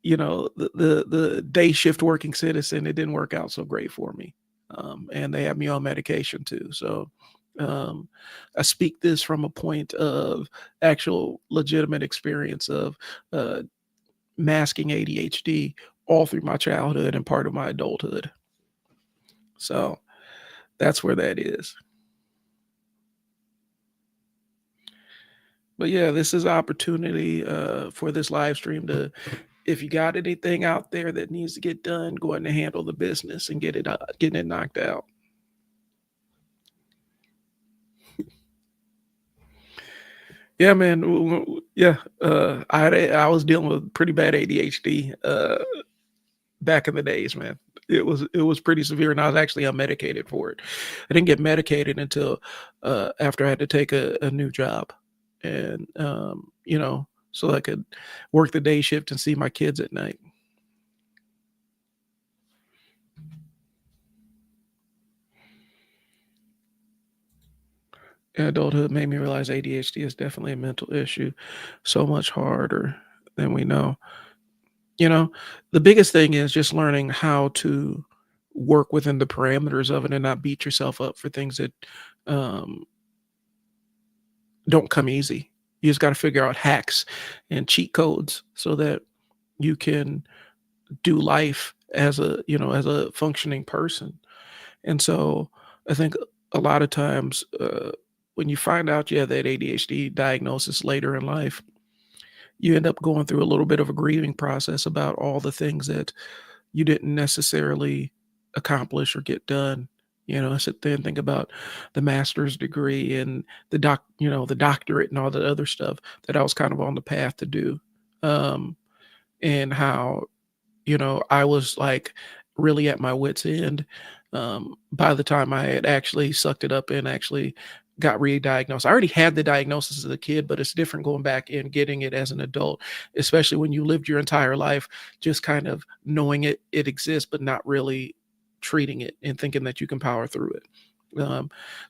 the day shift working citizen, it didn't work out so great for me. And they had me on medication too. So um, I speak this from a point of actual legitimate experience of uh, masking ADHD all through my childhood and part of my adulthood. So that's where that is. But yeah, this is opportunity for this live stream to, if you got anything out there that needs to get done, go ahead and handle the business and getting it knocked out. Yeah, man. Yeah, I was dealing with pretty bad ADHD back in the days, man. It was pretty severe, and I was actually unmedicated for it. I didn't get medicated until after I had to take a new job, and so I could work the day shift and see my kids at night. Adulthood made me realize ADHD is definitely a mental issue, so much harder than we know. You know, the biggest thing is just learning how to work within the parameters of it and not beat yourself up for things that um, don't come easy. You just got to figure out hacks and cheat codes so that you can do life as a, as a functioning person. And so I think a lot of times when you find out you have that ADHD diagnosis later in life, you end up going through a little bit of a grieving process about all the things that you didn't necessarily accomplish or get done. I sit there and think about the master's degree and the doctorate and all the other stuff that I was kind of on the path to do. Um, and how I was like really at my wits' end by the time I had actually sucked it up and actually got re-diagnosed. I already had the diagnosis as a kid, but it's different going back and getting it as an adult, especially when you lived your entire life just kind of knowing it exists, but not really treating it and thinking that you can power through it.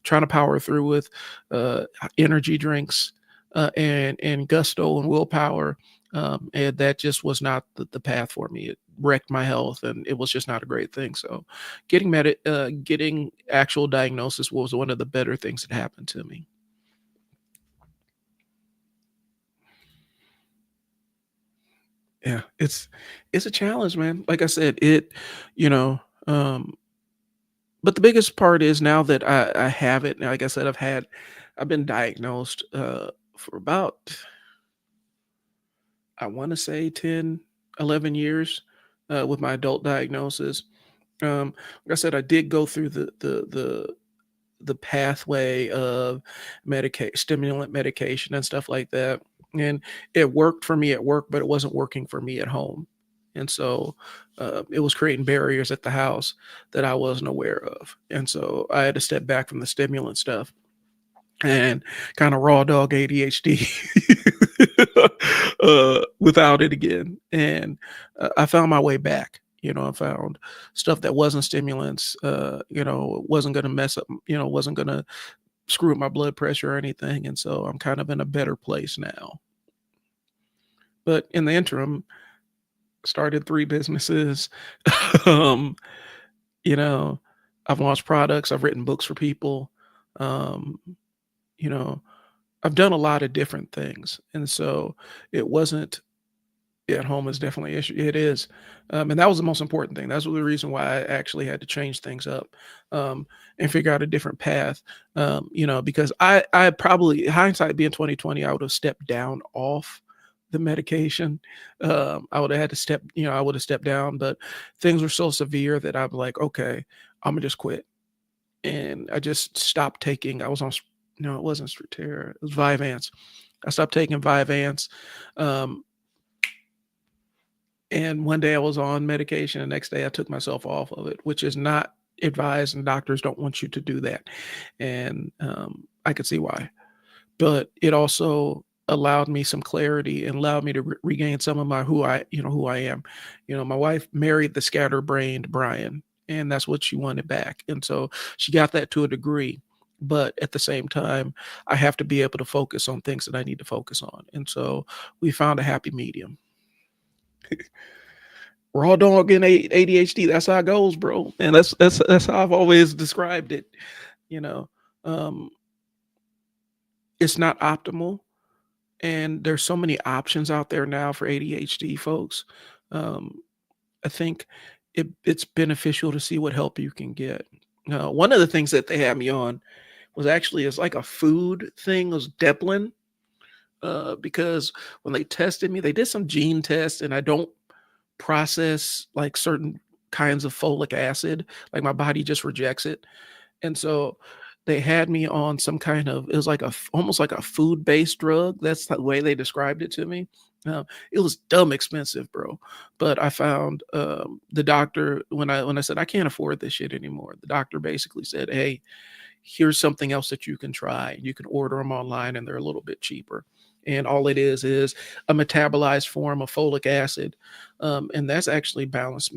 Trying to power through with uh, energy drinks and gusto and willpower, and that just was not the path for me. It wrecked my health, and it was just not a great thing. So, getting actual diagnosis was one of the better things that happened to me. Yeah, it's a challenge, man. Like I said, you know, um, but the biggest part is now that I have it. Like I said, I've been diagnosed for about, I want to say 10, 11 years with my adult diagnosis. Like I said, I did go through the pathway of stimulant medication and stuff like that, and it worked for me at work, but it wasn't working for me at home, and so it was creating barriers at the house that I wasn't aware of, and so I had to step back from the stimulant stuff and kind of raw dog ADHD without it again. And I found my way back. I found stuff that wasn't stimulants, wasn't going to mess up, wasn't going to screw up my blood pressure or anything. And so I'm kind of in a better place now. But in the interim, started three businesses. um, you know, I've launched products, I've written books for people. Um, you know, I've done a lot of different things, and so it wasn't at home is definitely an issue. It is, and that was the most important thing. That's the reason why I actually had to change things up um, and figure out a different path. Because I probably hindsight being 2020, I would have stepped down off the medication. I would have had to I would have stepped down, but things were so severe that I'm like, okay, I'm gonna just quit, and I just stopped taking. I was on. No, it wasn't Strattera. It was Vyvanse. I stopped taking Vyvanse. Um, and one day I was on medication. The next day I took myself off of it, which is not advised, and doctors don't want you to do that. And I could see why. But it also allowed me some clarity and allowed me to regain some of my who I am. My wife married the scatterbrained Brian, and that's what she wanted back. And so she got that to a degree. But at the same time, I have to be able to focus on things that I need to focus on. And so we found a happy medium. Raw dog and ADHD. That's how it goes, bro. And that's how I've always described it. You know, um, it's not optimal, and there's so many options out there now for ADHD folks. Um, I think it's beneficial to see what help you can get. One of the things that they had me on was actually is like a food thing. It was Deplin, because when they tested me, they did some gene tests, and I don't process like certain kinds of folic acid. Like my body just rejects it. And so they had me on some kind of, it was like almost like a food based drug. That's the way they described it to me. It was dumb expensive, bro. But I found the doctor when I said I can't afford this shit anymore. The doctor basically said, "Hey, here's something else that you can try. You can order them online, and they're a little bit cheaper." and all it is a metabolized form of folic acid, and that's actually balanced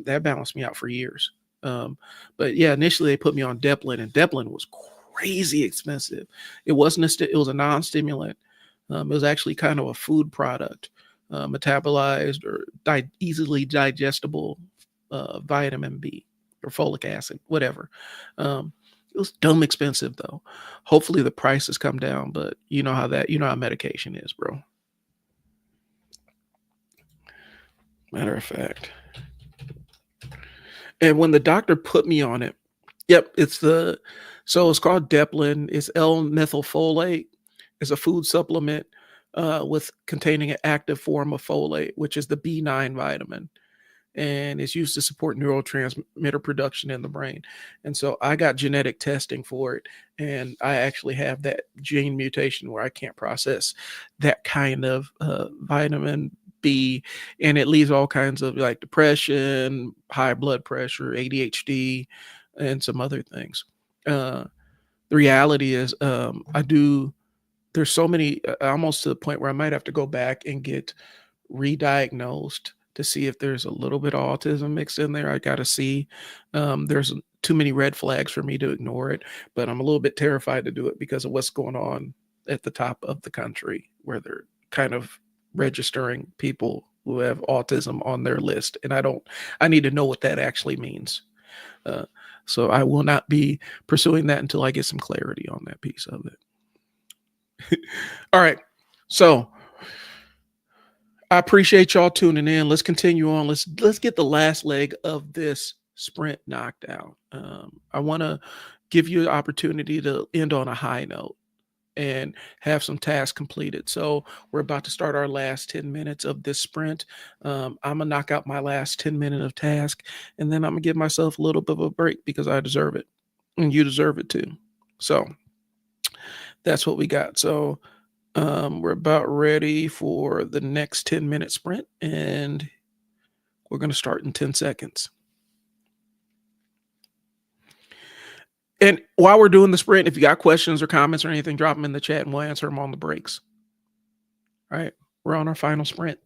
me out for years. Um, but yeah, initially they put me on Deplin, and Deplin was crazy expensive. It wasn't it was a non-stimulant. It was actually kind of a food product, metabolized or easily digestible vitamin B or folic acid, whatever. It was dumb expensive though. Hopefully the prices come down, but you know how medication is, bro. Matter of fact. And when the doctor put me on it, yep, it's called Deplin. It's L-methylfolate. It's a food supplement with containing an active form of folate, which is the B9 vitamin, and it's used to support neurotransmitter production in the brain. And so I got genetic testing for it, and I actually have that gene mutation where I can't process that kind of vitamin B, and it leads all kinds of like depression, high blood pressure, ADHD, and some other things. Uh, the reality is, I do. There's so many, almost to the point where I might have to go back and get re-diagnosed to see if there's a little bit of autism mixed in there. I got to see. There's too many red flags for me to ignore it, but I'm a little bit terrified to do it because of what's going on at the top of the country, where they're kind of registering people who have autism on their list, and I need to know what that actually means. Uh, so I will not be pursuing that until I get some clarity on that piece of it. All right. So I appreciate y'all tuning in. Let's continue on. Let's get the last leg of this sprint knocked out. I want to give you an opportunity to end on a high note and have some tasks completed. So we're about to start our last 10 minutes of this sprint. I'm gonna knock out my last 10 minute of task, and then I'm gonna give myself a little bit of a break because I deserve it, and you deserve it too. So that's what we got. So we're about ready for the next 10-minute sprint, and we're going to start in 10 seconds. And while we're doing the sprint, if you got questions or comments or anything, drop them in the chat and we'll answer them on the breaks. All right, we're on our final sprint.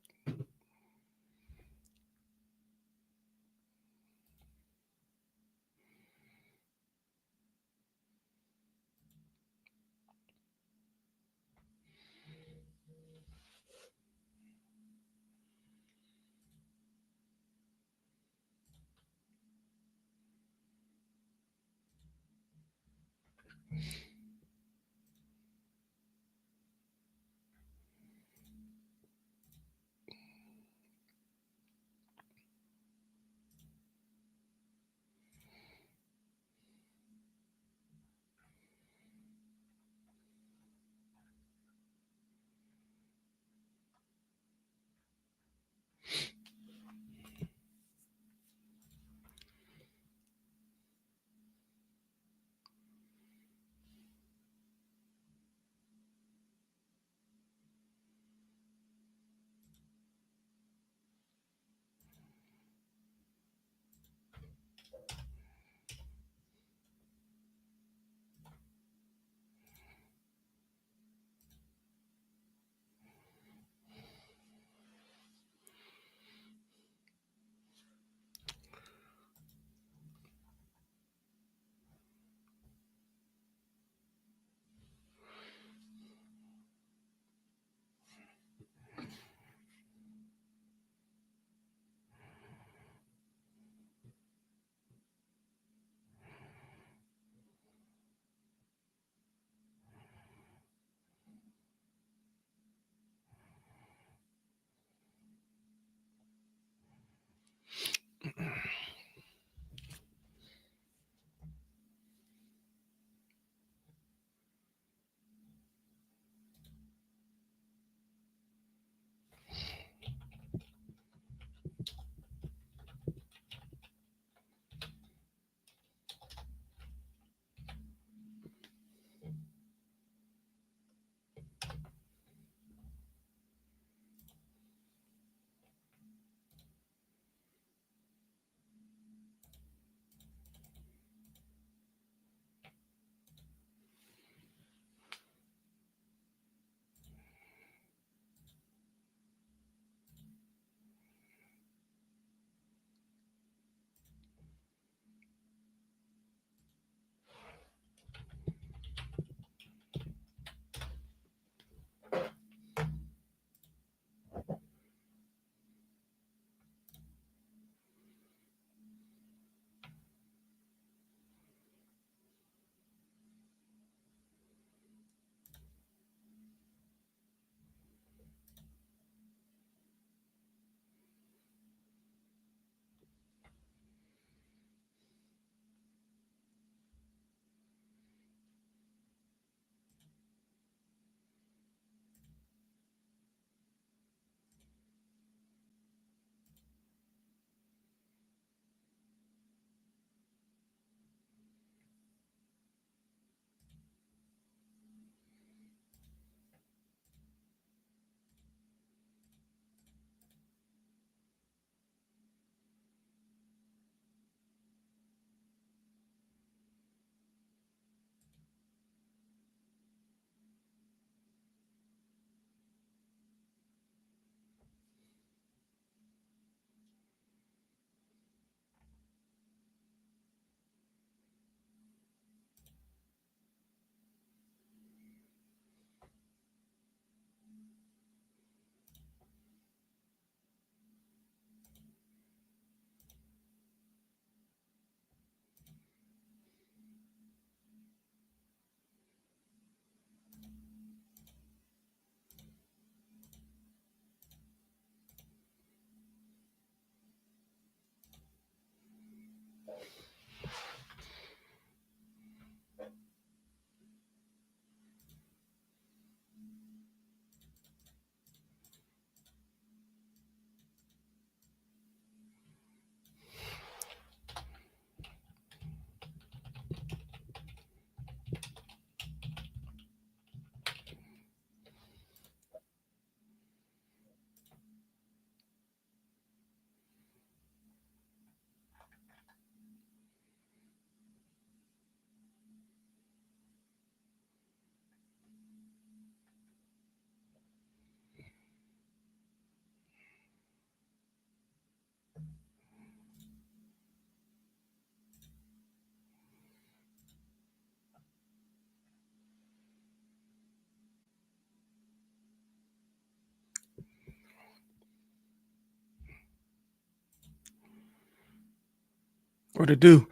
What to do?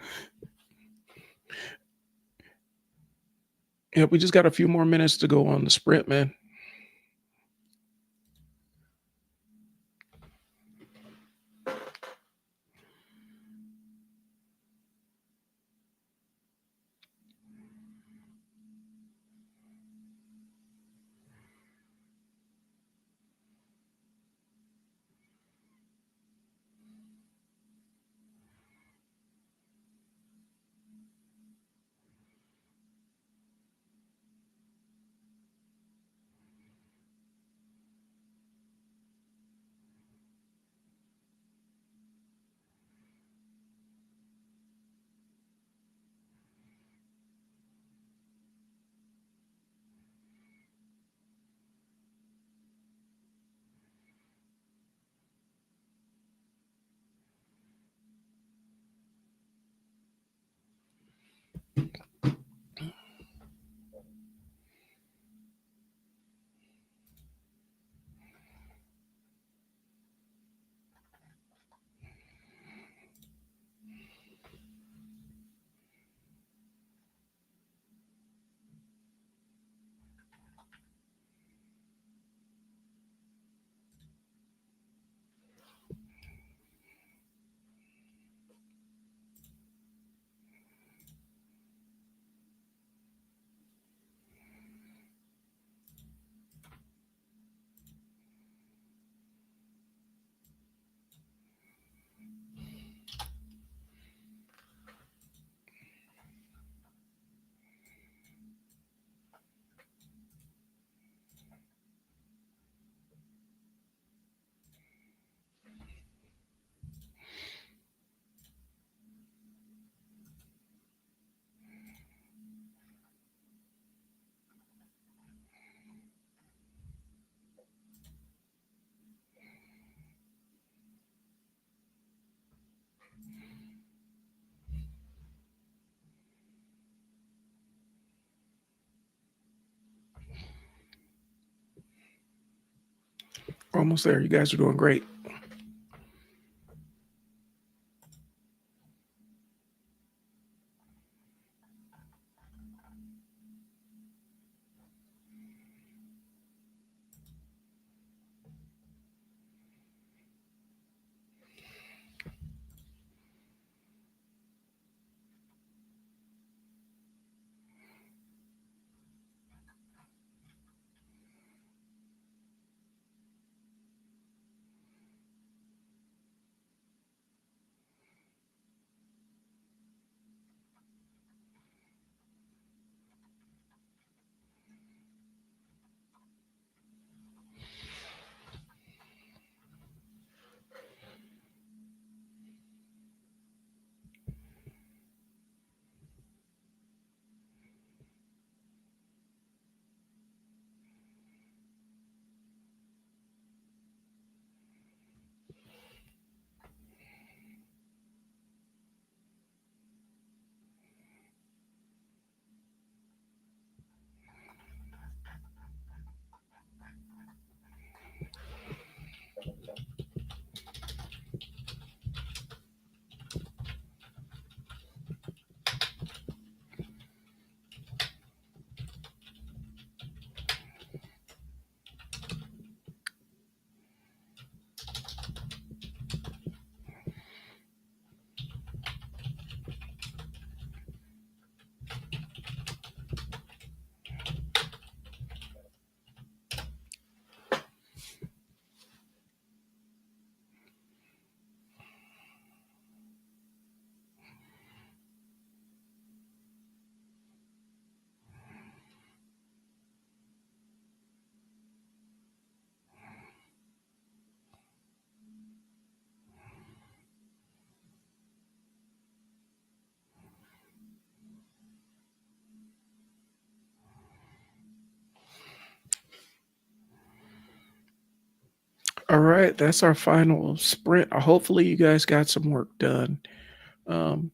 Yeah, we just got a few more minutes to go on the sprint, man. Almost there. You guys are doing great. All right, that's our final sprint. Hopefully, you guys got some work done. Um,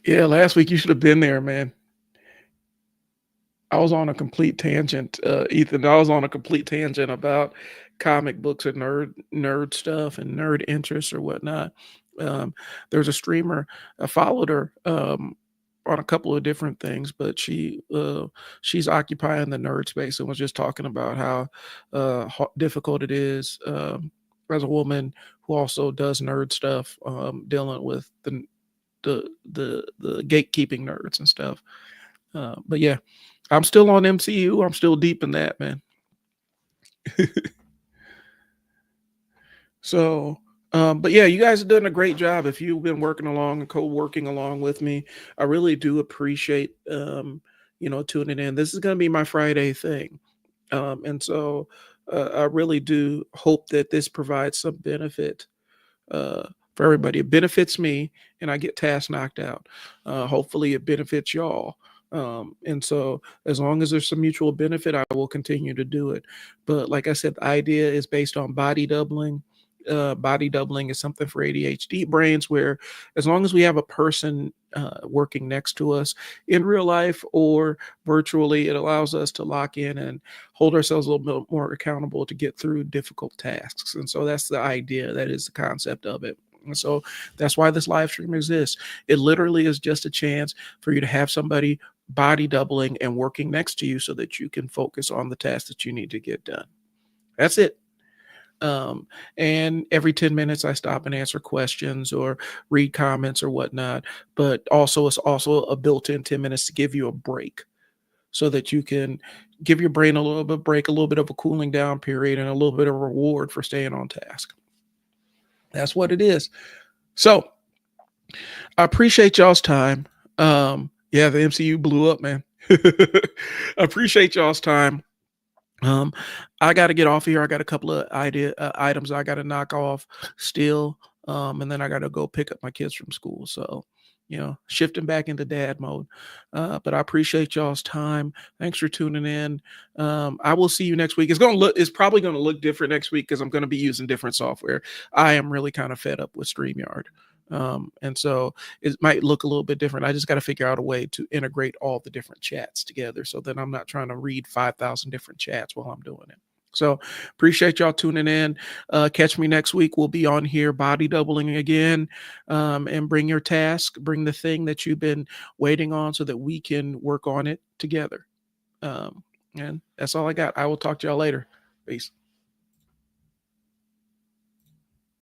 yeah, last week you should have been there, man. I was on a complete tangent, Ethan. I was on a complete tangent about comic books and nerd stuff and nerd interests or whatnot. Um, there's a streamer, I followed her on a couple of different things, but she's occupying the nerd space and was just talking about how difficult it is as a woman who also does nerd stuff, dealing with the gatekeeping nerds and stuff. But yeah, I'm still on MCU. I'm still deep in that, man. So, but yeah, you guys are doing a great job. If you've been working along and co-working along with me, I really do appreciate tuning in. This is going to be my Friday thing, and so I really do hope that this provides some benefit uh, for everybody. It benefits me, and I get tasks knocked out. Hopefully, it benefits y'all. And so, as long as there's some mutual benefit, I will continue to do it. But like I said, the idea is based on body doubling. Body doubling is something for ADHD brains where, as long as we have a person working next to us in real life or virtually, it allows us to lock in and hold ourselves a little bit more accountable to get through difficult tasks. And so that's the idea. That is the concept of it. And so that's why this live stream exists. It literally is just a chance for you to have somebody body doubling and working next to you so that you can focus on the task that you need to get done. That's it. Um, and every 10 minutes I stop and answer questions or read comments or whatnot. But also, it's also a built-in 10 minutes to give you a break so that you can give your brain a little bit of break, a little bit of a cooling down period, and a little bit of reward for staying on task. That's what it is. So I appreciate y'all's time. Yeah, the MCU blew up, man. I appreciate y'all's time. Um, I got to get off of here. I got a couple of items I got to knock off still, and then I got to go pick up my kids from school. So, shifting back into dad mode. But I appreciate y'all's time. Thanks for tuning in. I will see you next week. It's probably gonna look different next week because I'm gonna be using different software. I am really kind of fed up with StreamYard. And so it might look a little bit different. I just got to figure out a way to integrate all the different chats together so that I'm not trying to read 5,000 different chats while I'm doing it. So appreciate y'all tuning in. Catch me next week. We'll be on here body doubling again, and bring your task, bring the thing that you've been waiting on so that we can work on it together. And that's all I got. I will talk to y'all later. Peace.